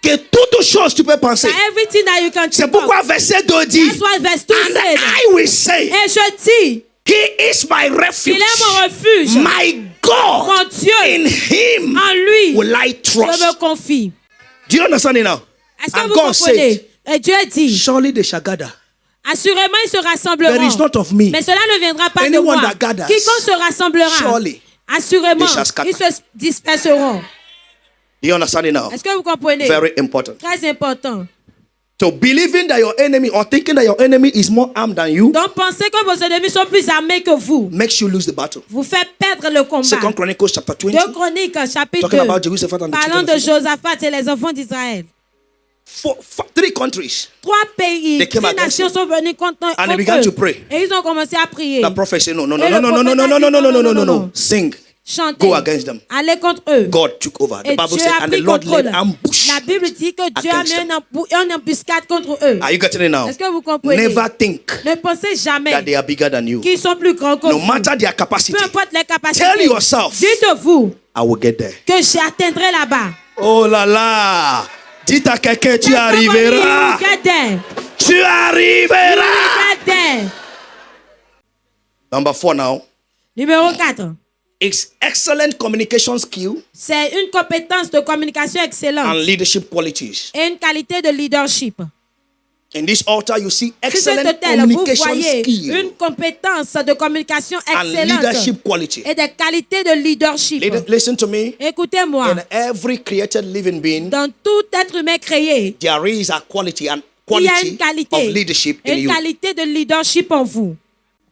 que toute chose tu peux penser. Everything that you can C'est think pourquoi of. verset 2 dit, That's why verse 2 and said, I will say, et je dis, He is my refuge, il est mon refuge, my God. mon Dieu, In Him en lui, will I je trust. me confie. Do you understand it now? Est-ce que And vous God said, comprenez? Et Dieu dit, surely they shall gather. assurément ils se But rassembleront. it's not of me. Mais cela ne viendra pas de Anyone moi. that gathers, Quiconque se rassemblera, surely assurément, they shall scatter. ils se disperseront. Do you understand it now? Est-ce que vous comprenez? Very important. Très important. So believing that your enemy or thinking that your enemy is more armed than you Donc pensez que vos ennemis sont plus armés que vous. makes you lose the battle. Vous fait perdre le combat. Second Chronicles chapter 20. 2 Chroniques, chapitre Talking 2. about Jehoshaphat and the Parlons children de of Israel. Josaphat et les enfants d'Israël. Three countries. 3 pays, They came 3 against nations him. sont venues contre And they eux. began to pray. Et ils ont commencé à prier. The prophet said, no, no, no, Et no, le no, no, no, no, prophète no, a no, dit, no, no, no, no, no, no. Sing. Chantez. Go against them. Allez contre eux. God took over. The Et Bible Dieu said, a and the pris Lord contrôle. laid ambush. La Bible dit que Dieu a mis against une embuscade contre eux. Are you getting it now? Est-ce que vous comprenez? Never think Ne pensez jamais that they are bigger than you. qu'ils sont plus grands que No vous. matter their capacity, Peu importe les capacités. tell yourself, Dites-vous I will get there. que j'atteindrai là-bas. Oh là là. Dites à quelqu'un, tu arriveras. Get there. Tu arriveras. Get there. Number 4 now. Numéro 4. It's excellent communication skill C'est une compétence de communication and excellente leadership qualities. et une qualité de leadership. In this altar, you see Sur excellent cet hôtel, vous communication voyez skill une compétence de communication and excellente leadership quality. et des qualités de leadership. Listen to me. Écoutez-moi, In every created living being, dans tout être humain créé, there is a quality and il y a une quality of qualité, leadership in une you. qualité de leadership en vous.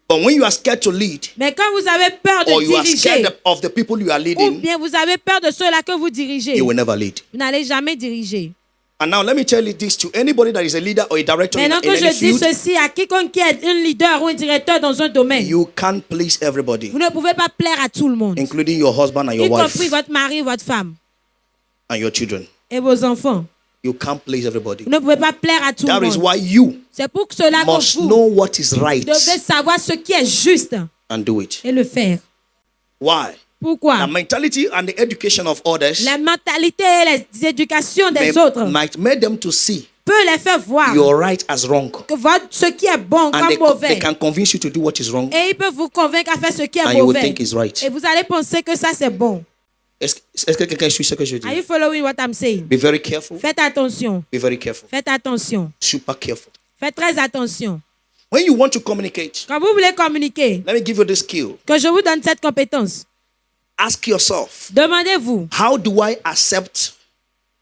But when you are scared to lead, Mais quand vous avez peur de or you are diriger, scared of the people you are ou leading, bien vous avez peur de ceux-là que vous dirigez, you will never lead. vous n'allez jamais diriger. And now let me tell you this to anybody that is a leader or a director in Maintenant que any je dis field, ceci à quiconque qui est un leader ou un directeur dans un domaine, you can't please everybody, vous ne pouvez pas plaire à tout le monde, including your husband and y your compris wife votre mari, votre femme and your children. et vos enfants. You can't please everybody. Vous ne pouvez pas plaire à tout That le is monde. why you C'est pour cela must que vous know what is right devez savoir ce qui est juste and do it. et le faire. Why? Pourquoi? The mentality and the education of others La mentalité et les éducations des autres might make them to see peut les faire voir your right as wrong. que ce qui est bon And comme they mauvais. can convince you to do what is wrong. Et ils peuvent vous convaincre à faire ce qui est And you will mauvais. think it's right. Et vous allez penser que ça c'est bon. Est-ce que quelqu'un suit ce que je dis? Are you following what I'm saying? Be very careful. Faites attention. Be very careful. Faites attention. Super careful. Faites très attention. When you want to communicate, Quand vous voulez communiquer, let me give you this skill. que je vous donne cette compétence, Ask yourself, demandez-vous, how do I accept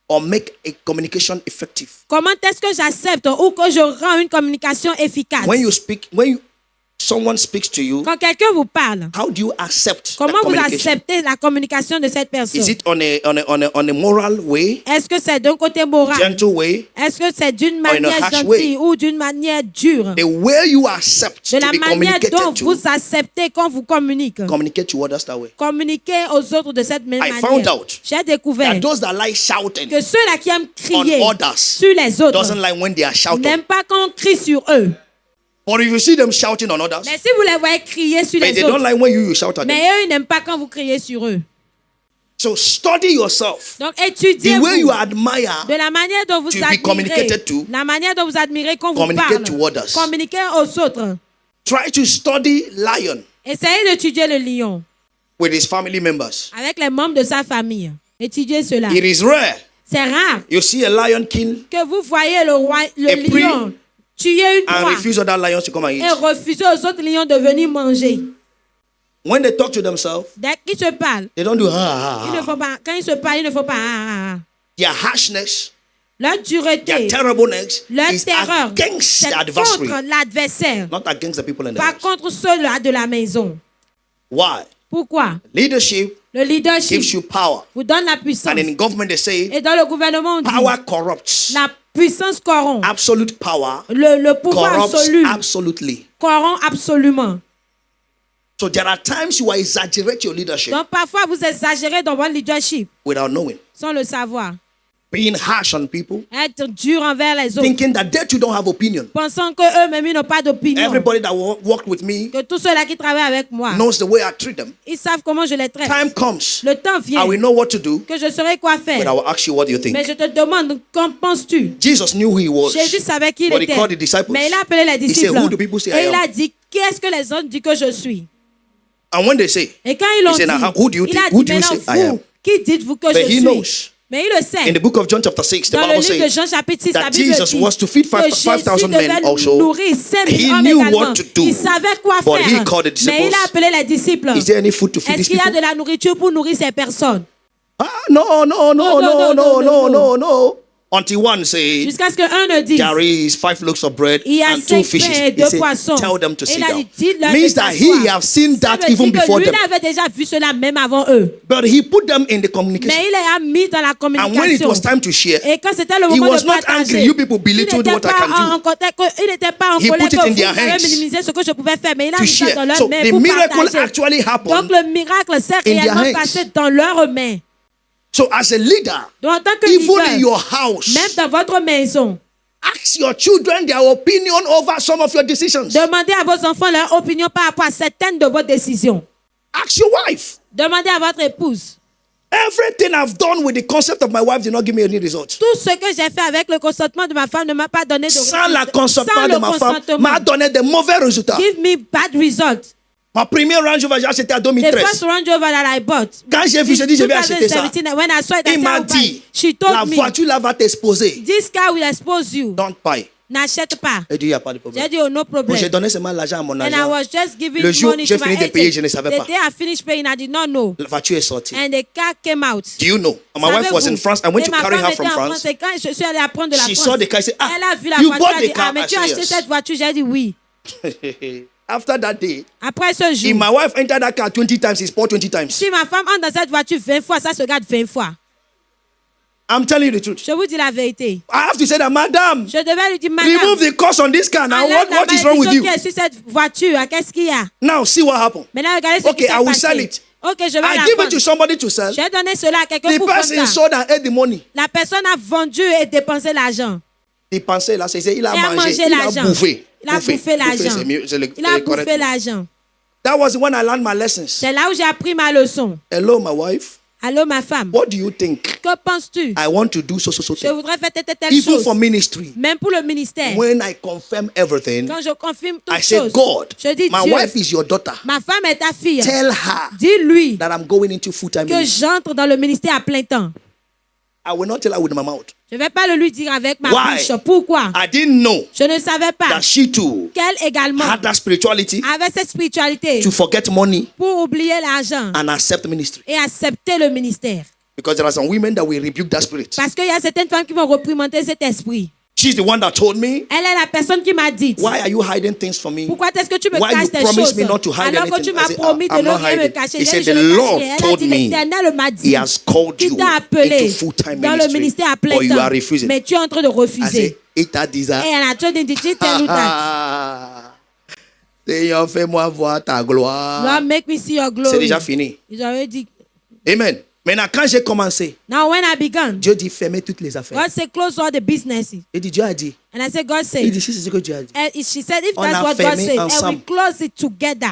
or make a communication effective? comment est-ce que j'accepte ou que je rends une communication efficace? When someone speaks to you, Quand quelqu'un vous parle, how do you accept comment that vous communication? acceptez la communication de cette personne? Is it on a moral way, Est-ce que c'est d'un côté moral? gentle way, Est-ce que c'est d'une Or in a manière harsh gentille way? ou d'une manière dure? the way you accept De to la be manière dont communicated to, vous acceptez qu'on vous communique. communicate to others that way. Communiquez aux autres de cette même I found manière. out J'ai découvert That those that like shouting que ceux-là qui aiment crier on others sur les autres doesn't like when they are shouting. n'aiment pas qu'on crie sur eux. But if you see them shouting on others, Mais si vous les voyez crier sur but les they don't autres, like when you shout at them. mais eux, ils n'aiment pas quand vous criez sur eux. So study yourself. Donc, The way étudiez-vous you admire, de la manière dont vous to be admirez, communicated to, la manière dont vous admirez qu'on vous communicate parle, to others. communiquez aux autres. try to study lion Essayez d'étudier le lion with his family members. avec les membres de sa famille. Étudiez cela. It is rare. C'est rare You see a lion kill que vous voyez le Et puis, lion tuer une and proie refuse other lions to come and et eat. refuser aux autres lions de venir manger. When they talk to themselves, Dès qu'ils se parlent, they don't do ha il ne ha faut ha. pas, quand ils se parlent, il ne faut pas. Their harshness, Leur dureté, their terribleness leur is terreur, against c'est the adversary, contre l'adversaire, not against the people in the pas house. contre ceux-là de la maison. Why? Pourquoi? Leadership Le leadership gives you power. vous donne la puissance. And in government they say Et dans le gouvernement, on dit, power corrupts. la puissance corrompt. Absolute power Le pouvoir corrupts absolu absolutely. corrompt absolument. So there are times you exaggerate your leadership Donc parfois, vous exagérez dans votre leadership without knowing. sans le savoir. Being harsh on people, Être dur envers les autres. thinking that they too don't have opinion. Pensant qu'eux-mêmes, ils n'ont pas d'opinion. Everybody that worked with me Que tous ceux-là qui travaillent avec moi, knows the way I treat them. ils savent comment je les traite. Time comes, Le temps vient I will know what to do, que je saurai quoi but faire. I will ask you what do you think. Mais je te demande, qu'en penses-tu? Jesus knew who he was. Jésus savait qui il But he était. called the disciples. Mais il a appelé les He said, disciples. "Who do people say I Et il am?" a dit, qu'est-ce que les autres disent que je suis? And when they say, Et quand ils l'ont He said, dit, "Now, who do you il a think- dit, who do you maintenant say I am?" vous, qui dites-vous que But je he suis? knows. Mais il le sait. In the book of John chapter 6, the Dans le Bible livre de says Jean chapitre 6, la that Bible Jesus dit was to feed que Jésus 5,000 men devait also. nourrir 5 He 000 hommes knew également. what to do. Il savait quoi But faire. he called the Mais il a disciples. appelé les disciples. Is there any food to feed Est-ce these qu'il y a people? de la nourriture pour nourrir ces personnes? Ah, no, no, no, No, no, no, no, no, no, no, no, no. Until one said, Jusqu'à ce qu'un ne dise, there is 5 loaves of bread il y a and 2 5 fishes. pains et He 2 said, poissons. tell them to Et sit il a down. dit, dites-leur de Means that s'asseoir. he have seen Ça that veut even dire que before lui, them. il avait déjà vu cela même avant eux. But he put them in the communication. Mais il les a mis dans la And when it communication. was time to share, Et quand c'était le he moment was de not partager, angry. You people belittled il what I can do. n'était pas en He colère put it que in vous their avez hands minimisé ce que je pouvais faire, mais il a to mis ça share. dans leurs So mains the pour miracle partager. actually Donc happened. le miracle s'est in their réellement hands. passé dans leurs mains. So as a leader, Donc en tant que even in leader, your house, même dans votre maison, ask your children their opinion over some of your decisions. demandez à vos enfants leur opinion par rapport à certaines de vos décisions. Ask your wife. Demandez à votre épouse. Everything I've done with the concept of my wife did not give me any results. Tout ce que j'ai fait avec le consentement de ma femme ne m'a pas donné de Sans le sans consentement le de ma femme, consentement. m'a donné de mauvais résultats. Give me bad results. Ma première Range Rover, j'ai acheté en The 2013. first Range Rover that I bought. Quand j'ai vu, j'ai dit, je vais acheter ça. 2017, when I saw it, I Il said, m'a I'll buy. dit, She la told me, voiture là va t'exposer. this car will expose you. Don't buy. N'achète pas. J'ai dit, il n'y a pas de J'ai problème. dit, oh, no Bon, problem. j'ai donné seulement l'argent à mon And I agent. was just giving Le jour money j'ai to my fini de payer, agent. je ne savais The pas. day I finished paying, I did not know. La voiture est sortie. And the car came out. Do you know? My wife was in France. I went Et to ma carry femme her était from en France. Et quand je suis allée apprendre de la She France, saw the car. She said, elle a vu la you voiture. bought Elle a the dit, car. ah, mais I tu as said, acheté yes. cette voiture? J'ai dit oui. After that day, Après ce if jour, my wife entered that car 20 times, it's bought 20 times. si ma femme entre dans cette voiture 20 fois, ça se garde 20 fois. I'm telling you the truth. Je vous dis la vérité. I have to say that, madam, Je devais lui dire, madame, remove the curse on this car now. enlève la What is wrong with malédiction you? qui est sur cette voiture. Qu'est-ce qu'il y a? Now, see what happened. Maintenant, regardez ce Okay, qui s'est I will passé. sell it. Ok, je vais la I give it vendre. to somebody to sell. J'ai donné cela à quelqu'un The pour vendre person ça. sold and ate the money. La personne a vendu et dépensé l'argent. Il pensait là, c'est il a Il a mangé, mangé il a l'argent. bouffé. Il a bouffé l'argent. C'est mieux, c'est le Il a correct. bouffé l'argent. That was when I learned my lessons. C'est là où j'ai appris ma leçon. Hello, my wife. Allô, ma femme. What do you think? Que penses-tu? I want to do so Je thing. voudrais faire telle Even chose. for ministry. Même pour le ministère. When I confirm everything, Quand je confirme I toute say, chose, God, je dis my Dieu, wife is your daughter. ma femme est ta fille. Tell her Dis-lui that I'm going into full-time que ministry. j'entre dans le ministère à plein temps. I will not tell her with my mouth. Je ne vais pas le lui dire avec ma Why? bouche. Pourquoi? I didn't know Je ne savais pas that she too qu'elle également had that spirituality avait cette spiritualité to forget money pour oublier l'argent and accept ministry. et accepter le ministère. Because there are some women that will rebuke that spirit. Parce qu'il y a certaines femmes qui vont réprimander cet esprit. She's the one that told me, Elle est la personne qui m'a dit, why are you hiding things from me? pourquoi est-ce que tu me Why you caches tes promised choses me not to hide alors que tu anything? m'as I said, promis de I'm ne not rien me hiding. cacher? He J'ai said, dit, je the ne Lord cache rien. Elle a told dit, me l'Éternel m'a He dit has called qu'il you t'a appelé into full-time dans le ministry, ministère à plein but you are temps. refusing. Mais tu es en train de I refuser. said, Ita Diza. Et elle a dit, tel ou tel. Seigneur, fais-moi voir ta gloire. Lord, make me see your glory. C'est déjà fini. Ils avaient dit. Amen. Maintenant, quand j'ai commencé, Now when I began, Dieu dit fermez toutes les affaires. God said close all the businesses. Et dit, Dieu a dit. And I said, God Il said. dit, si c'est ce que Dieu a dit. And she said, if On that's a what God fermé said, and ensemble. we close it together.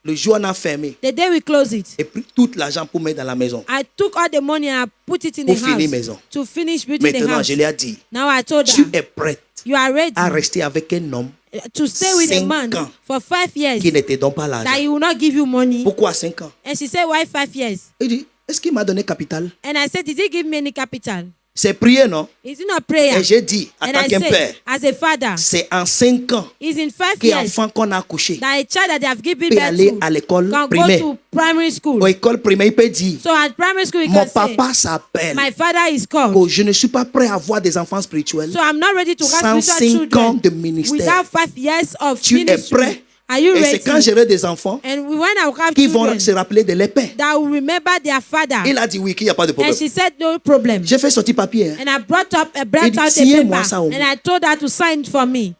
Le jour où on a fermé, The day we close it, et pris tout l'argent pour mettre dans la maison. I took all the money and I put it in Pour the finir house maison. to finish building the Maintenant, house. je lui ai dit, Now I told tu her, es prête you are ready à rester avec un homme to stay with a 5 man ans for 5 years qui ne te donne pas that l'argent. he will not give you money. Pourquoi 5 ans? And she said, why 5 years? Il dit, est-ce qu'il m'a donné capital? And I said, did he give me any capital? C'est prier, non? Is it not prayer? Et j'ai dit, en And tant I qu'un said, père, as a father, c'est en 5 ans is in 5 qu'un years enfant qu'on a accouché that a child that they have given peut birth aller to à l'école can primaire. go to primary school. Ou école primaire, il peut dire, So at primary school, you mon can papa say, s'appelle. my father is called. Oh, je ne suis pas prêt à avoir des enfants spirituels. So I'm not ready to have Sans spiritual 5 ans children de ministère. without 5 years of Tu es ministry. prêt? Are you Et c'est quand ready? j'aurai des enfants And when I will have qui vont children se rappeler de leur père. that will remember their father. Il a dit oui, qu'il n'y a pas de problème. And she said no problem. J'ai fait sortir papier. Hein. And I brought Il out dit, a signez-moi paper ça au and I told her to sign it for me.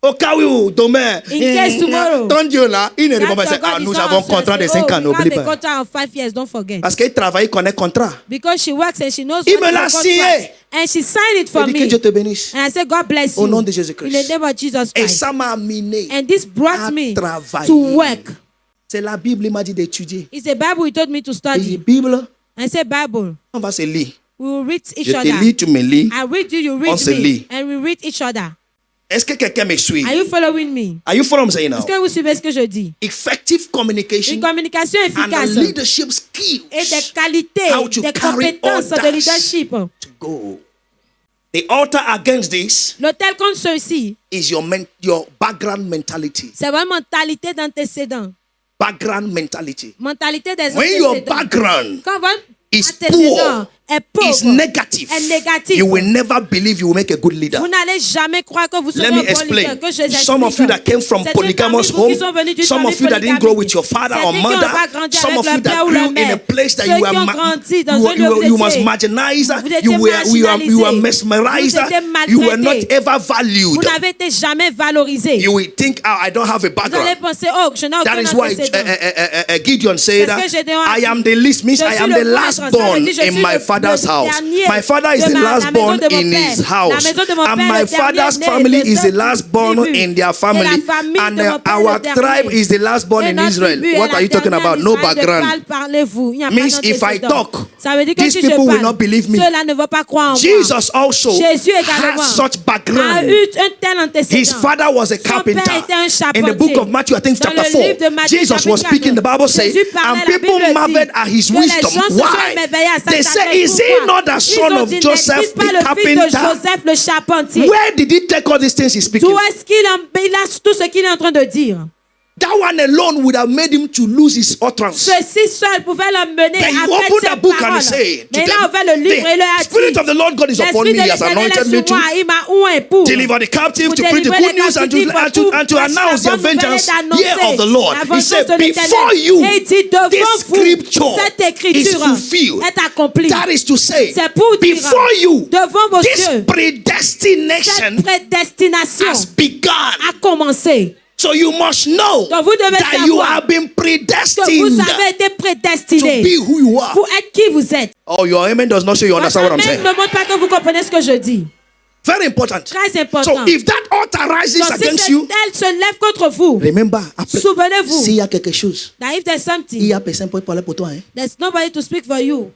Au cas où, demain, In case tomorrow, ton Dieu là, il ne répond pas. That's Ah, God is nous not avons answering. contrat de I 5 said, ans, we have n'oublie a pas. contract of 5 years, don't forget. Parce qu'il travaille, il connaît contrat. Because she works and she knows Il what me is l'a the signé. contract. And she signed it for Il dit me. que Dieu te bénisse. And I said, God bless you. Au nom de Jésus-Christ. In the name of Jesus Et Christ. ça m'a amené And this brought à me travailler. to work. C'est la Bible, il m'a dit d'étudier. It's the Bible he told me to Et study. dit, Bible, I said, Bible. on va se lire. We will read each Je te other. lis, tu me lis. I read you, you On read se me. lit. And we read each other. Est-ce que quelqu'un me suit? Are you following me? Are you following what I'm saying now? Est-ce que vous suivez ce que je dis? Effective Une communication communication and efficace a leadership skills et des qualités, How to des carry compétences de others. leadership. to go. The altar against this L'autel contre ceci, is your background mentality. c'est votre mentalité d'antécédent. Background mentality. Mentalité des When your antécédents. background Quand votre is antécédent est is pauvre, negative, est négatif, you will never believe you will make a good leader. vous n'allez jamais croire que vous serez Let un me bon leader. explain. Que je Some of you that came from C'est polygamous ceux parmi vous qui home, sont venus d'une some of famille you that didn't grow with your polygamique. father or Certains qui n'ont mother, pas grandi some avec of leur you that père ou grew leur in a mère. place that Ceux you qui ont were grandi dans un lieu où you vous was étiez- marginalized, vous étiez you were marginalisés. mesmerized, Vous étiez you were not maltraités. ever Vous valued. n'avez été jamais valorisé. You will think, oh, I don't have a Vous allez background. penser, oh, je n'ai aucun That is why antécédent. Gideon said, Parce que Gédéon a I dit, am the least, means je I suis am le the premier last transfert, born je suis in my le father's house. dernier My father is de the la last maison born de mon in père. his La house. maison de mon And père, my le father's dernier-né, family le is the seul last born tribu. in their Et la family. famille And de mon père, our le dernier. tribe is the last born Et in notre Israel. tribu est What la are you talking dernière about? No d'Israël. De background. quel parlez-vous? Il n'y a pas Means if I d'antécédent. talk, Ça veut dire que these si je people will parle, not believe me. ceux-là ne vont pas croire en moi. Jesus also Jésus également had such a background. eu un tel antécédent. His father was a Son père carpenter. était un In charpentier. the book of Matthew, I think Dans chapter le 4, livre de Matthieu, Jesus was chapitre speaking, the 4, Bible says, Jésus parlait, and la people Bible dit marveled at his que les wisdom. gens se sont Why? émerveillés à sa They sagesse. say, is he Pourquoi? not the Ils son ont of dit, Joseph, n'est-il pas the le fils de carpenter? Joseph le charpentier? Where did he take all these things he's speaking? D'où est-ce qu'il a tout ce qu'il est en train de dire? That one alone would have made him to lose his utterance. Ceci seul pouvait l'emmener Then you à open faire the ses book and paroles. say, Mais là, on fait le livre et le the Spirit of the Lord God is upon me, L'Esprit he de has l'Éternel anointed est me sur to moi. Il m'a oint pour deliver the captive, to pour preach the délivrer good les news, and captifs, to pour announce the prêcher la bonne vengeance nouvelle et year d'annoncer of the Lord. la He vengeance said, de before l'Éternel. you, Et il dit, devant this vous, scripture cette is écriture fulfilled. est accomplie. That is to say, C'est pour dire, before you, devant vos this yeux, predestination cette prédestination has begun. a commencé. So you must know Donc vous devez that you savoir have been que vous predestined avez été to prédestiné be who you are. pour être qui vous êtes. Oh, your amen does not show you understand what I'm Votre saying. amen ne montre pas que vous comprenez ce que je dis. Very important. Très important. So if that altar rises Donc, si against cette you, aile se lève contre vous, remember, après, souvenez-vous, s'il y a quelque chose, that if there's il something, y a personne pour parler pour toi. Hein. there's nobody to speak for you.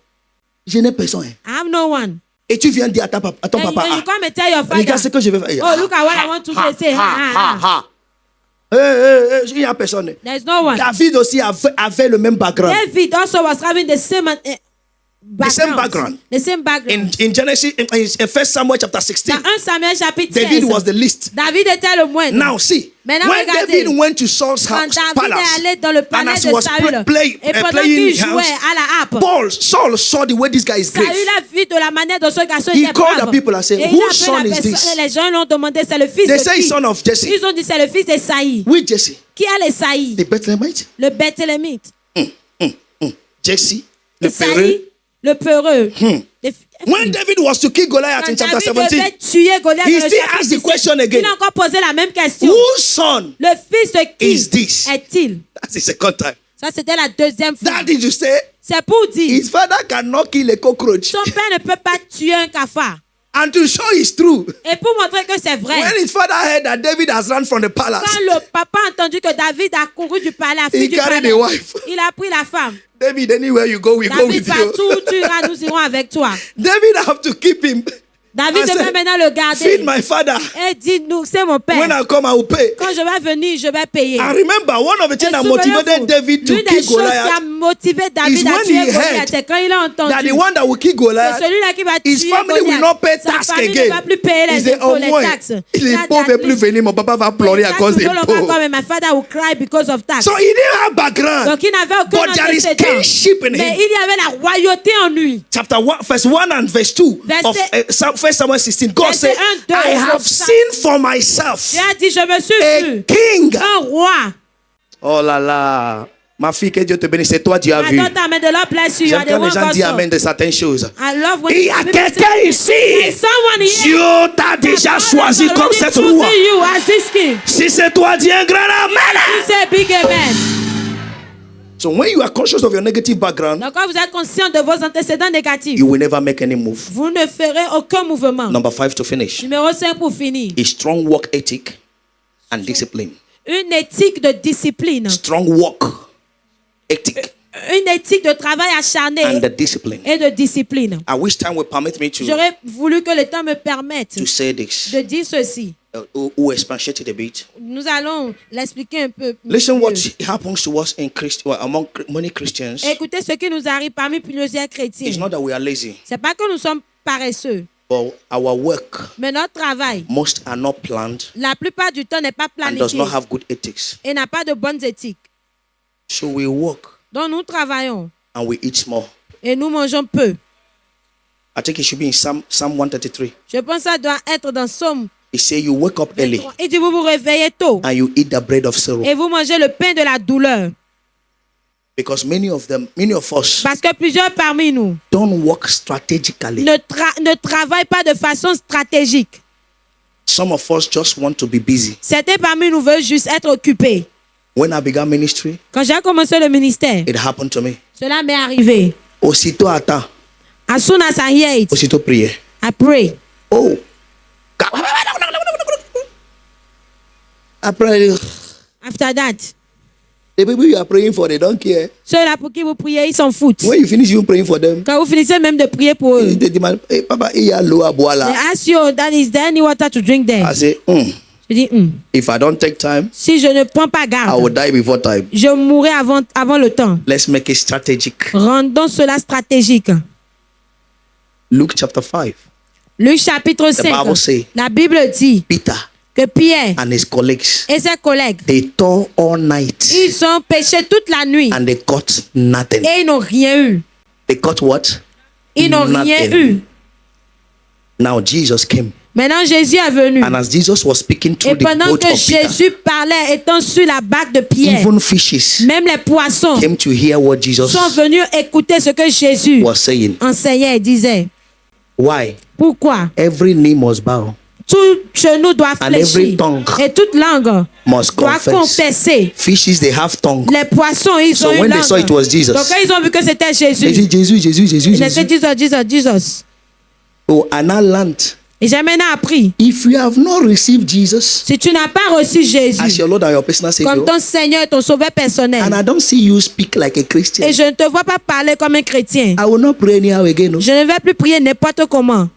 Je n'ai personne. Hein. I have no one. Et tu viens dire à ton And papa, you come and tell your regarde ce father, que je vais faire. oh, look at what I want to say. Il n'y a personne. There's no one. David aussi avait le même background. David also was having the same background. The same background. In Genesis, in 1 Samuel chapter 16, Dans 1 Samuel chapitre 16, David was the least. David était le moindre. Now see, Maintenant, when regardez, David went to Saul's quand house, David palace, est allé dans le and palais as de he was Saül, playing et pendant playing qu'il jouait house, à la harpe, Saul saw the way this guy is great. Saül a vu de la manière dont ce garçon He était called brave. the people and said, Et il whose a appelé son la is personne, this? et les gens l'ont demandé, c'est le fils They de say qui? son of Jesse. Ils ont dit, c'est le fils d'Esaïe. Which Jesse? Qui est l'Esaïe? The Bethlehemite? Le Bethléemite. Jesse, the Esaïe, Pereus. le peureux. When David was to kill Goliath in Quand chapter David 17, devait tuer Goliath he dans le still chapitre asked the 17, question again. il a encore posé la même question. whose son Le fils de qui is this? est-il? That's the second time. Ça, c'était la deuxième fois. That did you say? C'est pour dire, His father cannot kill a cockroach. son père ne peut pas tuer un cafard. And to show it's true, Et pour montrer que c'est vrai, when his father heard that David has run from the palace, quand le papa a entendu que David a couru du palais, a fui he du carried palais, the wife. il a pris la femme. David, anywhere you go, we go David, with partout you. où tu iras, nous irons avec toi. David have to keep him. David I devait said, maintenant le garder. Feed my father. Et dit, nous, c'est mon père. When I come, I will pay. Quand je vais venir, je vais payer. And remember, one of the Et things that souvenez-vous, motivated David to l'une des kill choses qui a Goliath motivé is David à when tuer he heard Goliath, c'est quand il a entendu that the one that will kill que Goliath, celui-là qui va his tuer family will Goliath, not pay sa tax famille ne again. va plus payer Il les dit, impôts, au les moins, taxes. les That- pauvres ne that- plus venir, mon papa va pleurer à les cause taxes des ne vont pas pauvres. come, my father will cry because of tax. So he didn't have background. Donc il n'avait aucun But there is antécédent. kingship in Mais him. il y avait la royauté en lui. Chapter 1, verse 1 and verse 2 of Verset- 1 Samuel 16. God verset said, 1, 2, I have ça- seen for myself Dieu a dit, je me suis a vu king. un roi. Oh là là. Ma fille, que Dieu te bénisse. C'est toi, Dieu a vu. Attends, amen, the Lord bless you. You J'aime are the quand les one gens God disent saw. amen de certaines choses. I love when Il y a people quelqu'un say, ici. there's someone here. Dieu t'a déjà choisi God comme has cette already roi. chosen you as this king. Si c'est toi, dis un grand amen. You say big amen. So when you are conscious of your negative background, Donc quand vous êtes conscient de vos antécédents négatifs, you will never make any move. vous ne ferez aucun mouvement. Number 5 to finish. Numéro 5 pour finir. A strong work ethic and discipline. Une éthique de discipline. Strong work ethic Une éthique de travail acharné and the discipline. et de discipline. I wish time would permit me to J'aurais voulu que le temps me permette say this de dire ceci. or expatiate it a bit. Nous allons l'expliquer un peu. Listen mieux. what happens to us in among many Christians. Écoutez ce qui nous arrive parmi plusieurs It's chrétiens. not that we are lazy, C'est pas que nous sommes paresseux, but our work, mais notre travail, most are not planned la plupart du temps, n'est pas and does planifié not have good ethics. et n'a pas de bonnes éthiques. So we work Donc nous travaillons and we eat small. et nous mangeons peu. I think it should be in Psalm 133. Je pense que ça doit être dans Somme. It says you wake up early 23. Il dit vous vous réveillez tôt and you eat the bread of sorrow. et vous mangez le pain de la douleur. Because many of us Parce que plusieurs parmi nous don't work strategically. ne travaillent pas de façon stratégique. Some of us just want to be busy. Certains parmi nous veulent juste être occupés. When I began ministry, Quand j'ai commencé le ministère, it happened to me. cela m'est arrivé. Aussitôt attends, As soon as I hear it, aussitôt prier. I pray. Oh. Après, After that, the people you are praying for, they don't care. ceux-là pour qui vous priez, ils s'en foutent. When you finish you praying for them, Quand vous finissez même de prier pour eux, they demand, hey, Papa, il y a l'eau à boire they là. ask you, that is there any water to drink there? I say, Je dis, if I don't take time, si je ne prends pas I will garde, die before time. je mourrai avant le temps. Let's make it strategic. Rendons cela stratégique. Luke chapter 5. Luc chapitre Bible 5, say- la Bible dit Peter que Pierre and his colleagues, et ses collègues, they tore all night ils ont péché toute la nuit and they caught nothing. et ils n'ont rien eu. They caught what? Ils n'ont rien Nothing. eu. Now Jesus came. Maintenant, Jésus est venu. And as Jesus was speaking Et through the pendant boat que of Peter, Jésus parlait, étant sur la barque de Pierre, even fishes même les poissons came to hear what Jesus sont venus écouter ce que Jésus was saying. enseignait et disait. Why? Pourquoi? Every knee must bow, Tout genou doit And every fléchir tongue et toute langue must doit confess. confesser. Fishes, they have tongue. Les poissons, ils So ont une when they langue. saw it was Jesus, Donc quand ils ont vu que c'était they Jésus, said, Jesus, Jesus, Jesus, ils étaient Jesus. Jesus. Oh, and I learned Et j'ai maintenant appris, if you have not received Jesus si tu n'as pas reçu as Jésus your Lord and your personal comme Savior, ton Seigneur et ton Sauveur personnel, and I don't see you speak like a Christian, et je ne te vois pas parler comme un chrétien, I will not pray anyhow again. No? je ne vais plus prier n'importe comment.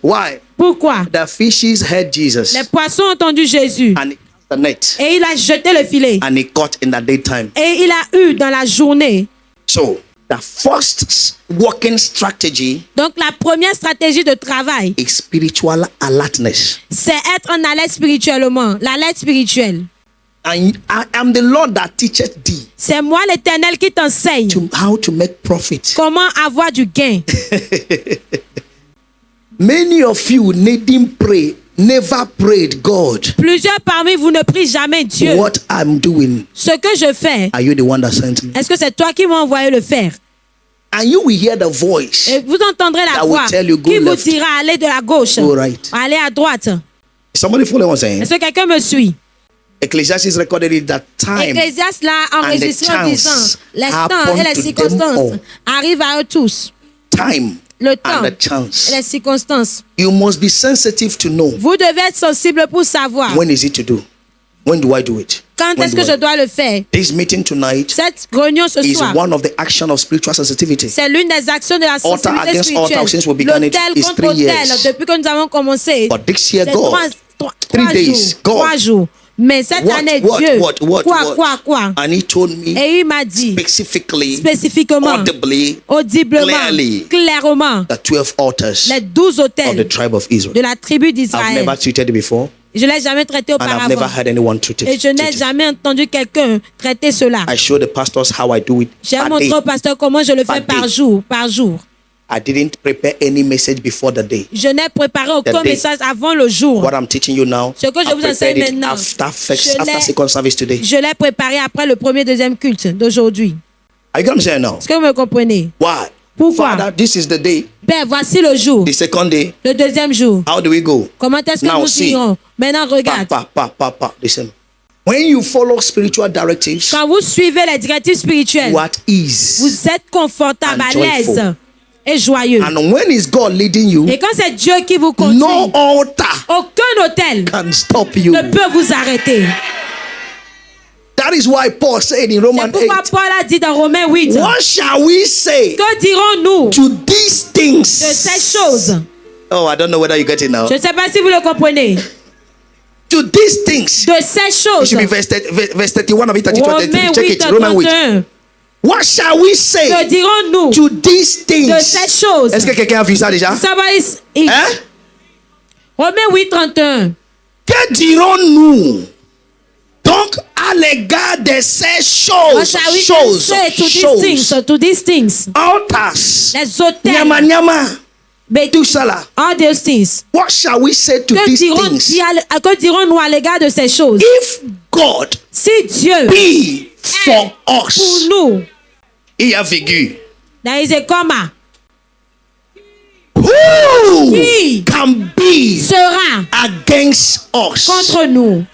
Why? Pourquoi? The fishes heard Jesus Les poissons ont entendu Jésus and he cast the net et il a jeté le filet and he caught in the daytime. et il a eu dans la journée. So the first working strategy Donc la première stratégie de travail, is spiritual alertness. c'est être en alerte spirituellement, l'alerte spirituelle. And I am the Lord that teacheth thee C'est moi l'Éternel qui t'enseigne how to make profit. comment avoir du gain. Many of you needing pray, never prayed God. Plusieurs parmi vous ne prient jamais Dieu. What I'm doing, Ce que je fais, are you the one that sent me? est-ce que c'est toi qui m'as envoyé le faire? And you will hear the voice. Et vous entendrez la That will voix tell you, go qui vous left. dira aller de la gauche, Go right. aller à droite. Somebody follow what I'm saying? Est-ce que quelqu'un me suit? Ecclesiastes recorded it that time Ecclésiaste l'a enregistré en chance disant, les temps happen et les to them circonstances all. arrivent à eux tous. time Le and temps the et chance. les circonstances. You must be sensitive to know Vous devez être sensible pour savoir when is it to do. When do I do it? quand When est-ce do que I- je dois le faire. This meeting tonight Cette réunion ce is soir, one of the action of spiritual sensitivity. c'est l'une des actions de la Altar sensibilité against altar, spirituelle. since we began it, L'autel is contre 3 autel, years. depuis que nous avons commencé, But this year, c'est God, trois 3 days, jours. God. 3 jours. Mais cette année, Dieu, quoi? And he told me Et il m'a dit specifically, spécifiquement, audibly, audiblement, clearly, clairement, the 12 altars les 12 of the hôtels tribe of Israel. de la tribu I've d'Israël. never treated it before, Je ne l'ai jamais traité and I've never auparavant. heard anyone treat Et it. je n'ai jamais entendu quelqu'un traiter cela. I show the pastors how I do it. J'ai per montré day. au pasteur comment je le fais Par par day. jour, par jour. I didn't prepare any message before the day. Je n'ai préparé aucun The day. message avant le jour. What I'm teaching you now, Ce que je I vous enseigne prepared it maintenant, after je l'ai- second service today. Je l'ai préparé après le premier, deuxième culte d'aujourd'hui. Are you get what I'm saying now? Est-ce que vous me comprenez? Why? Pourquoi? Father, this is the day. Ben, voici le jour, The second day. le deuxième jour. How do we go? Comment est-ce que Now, nous see. irons? Maintenant, regarde. Listen. When you follow spiritual directives, Quand vous suivez les directives spirituelles, you are at ease. vous êtes confortable, And à l'aise joyful. et joyeux. And when is God leading you, Et quand c'est Dieu qui vous conduit, no altar aucun hôtel can stop you. ne peut vous arrêter. That is why Paul said in C'est Romans pourquoi 8, Paul a dit dans Romains 8, what shall we say que dirons-nous to these de things? ces choses? Oh, I don't know whether you get it now. Je ne sais pas si vous le comprenez. To these things. De ces It choses. should be verse 31 of it, 32, Romains 33. Check 8, it. Roman 8. 31. What shall we say Que dirons-nous to these de ces things? choses? Est-ce que quelqu'un a vu ça déjà? Somebody is- Hein? Romains 8, 31. Que dirons-nous donc à l'égard de ces What choses? shall we Choses. say to these Choses. things? To these things. Altars. Les hôtels. Nyama nyama. But Tout ça là. all those things. What shall we say to Que these things? que dirons-nous à l'égard de ces choses? If God Si Dieu be for pour us. nous, Il y a figure. there is a comma, Who Qui can be sera against us? contre nous.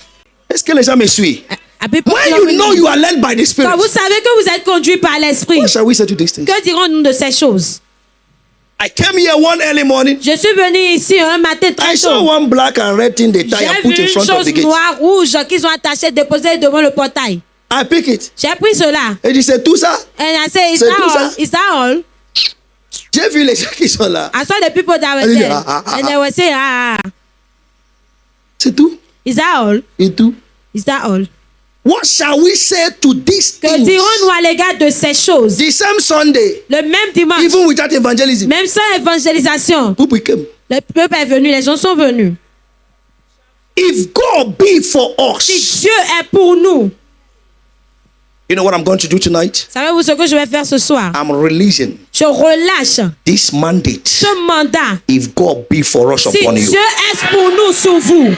Est-ce que les gens me suivent? À peu près When you know you are led by the Spirit, Quand vous savez que vous êtes conduit par l'Esprit, what shall we say to these things? que dirons-nous de ces choses? I came here one early morning. Je suis venu ici un matin I très saw tôt. one black and red thing they tie J'ai and vu put in une front of chose the gate. noire, rouge qu'ils ont attachée, déposée devant le portail. I pick it. J'ai pris cela. Et dit, c'est tout ça. And I say, is C'est that tout all? ça. Is that all? J'ai vu les gens qui sont là. I saw the people that were Elle dit, there. ah, ah, ah, And they were saying, ah, C'est tout. is that all? Et tout. Is that all? What shall we say to these Que things? dirons-nous à l'égard de ces choses? The same Sunday, Le même dimanche, even without evangelism, même sans évangélisation, people came. le peuple est venu, les gens sont venus. If God be for Si us, Dieu est pour nous, you know what I'm going to do tonight? savez-vous ce que je vais faire ce soir? I'm releasing Je relâche this mandate. ce mandat. If God be for us Si upon you. Dieu est pour nous sur vous.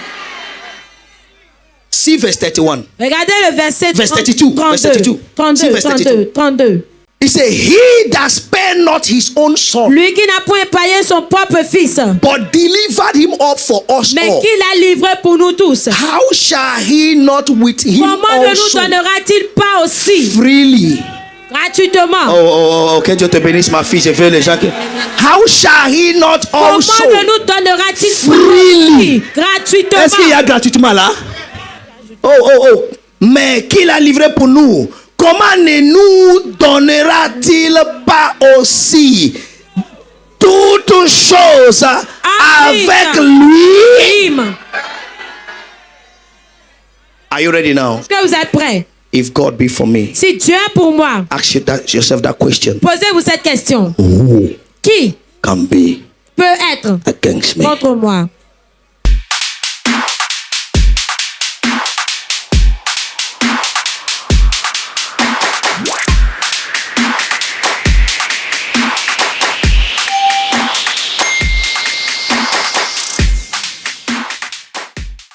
See verse 31. Regardez le verset Verse 32, 32, verse 32. 32, See verse 32. 32. He said, he that spared not his own son, Lui qui n'a point épargné son propre fils, but delivered him up for us mais all. qui l'a livré pour nous tous. How shall he not with him Comment ne nous also donnera-t-il pas aussi freely gratuitement. Que Dieu te bénisse, ma fille. Je veux les gens qui... How shall he not Comment also ne nous donnera-t-il freely? gratuitement? Est-ce qu'il y a gratuitement là? Oh. Mais qu'il a livré pour nous, comment ne nous donnera-t-il pas aussi toutes choses avec lui? Are you ready now? Est-ce que vous êtes prêts? If God be for me, Si Dieu est pour moi, ask yourself that question. posez-vous cette question. Who Qui can be peut être against me? contre moi?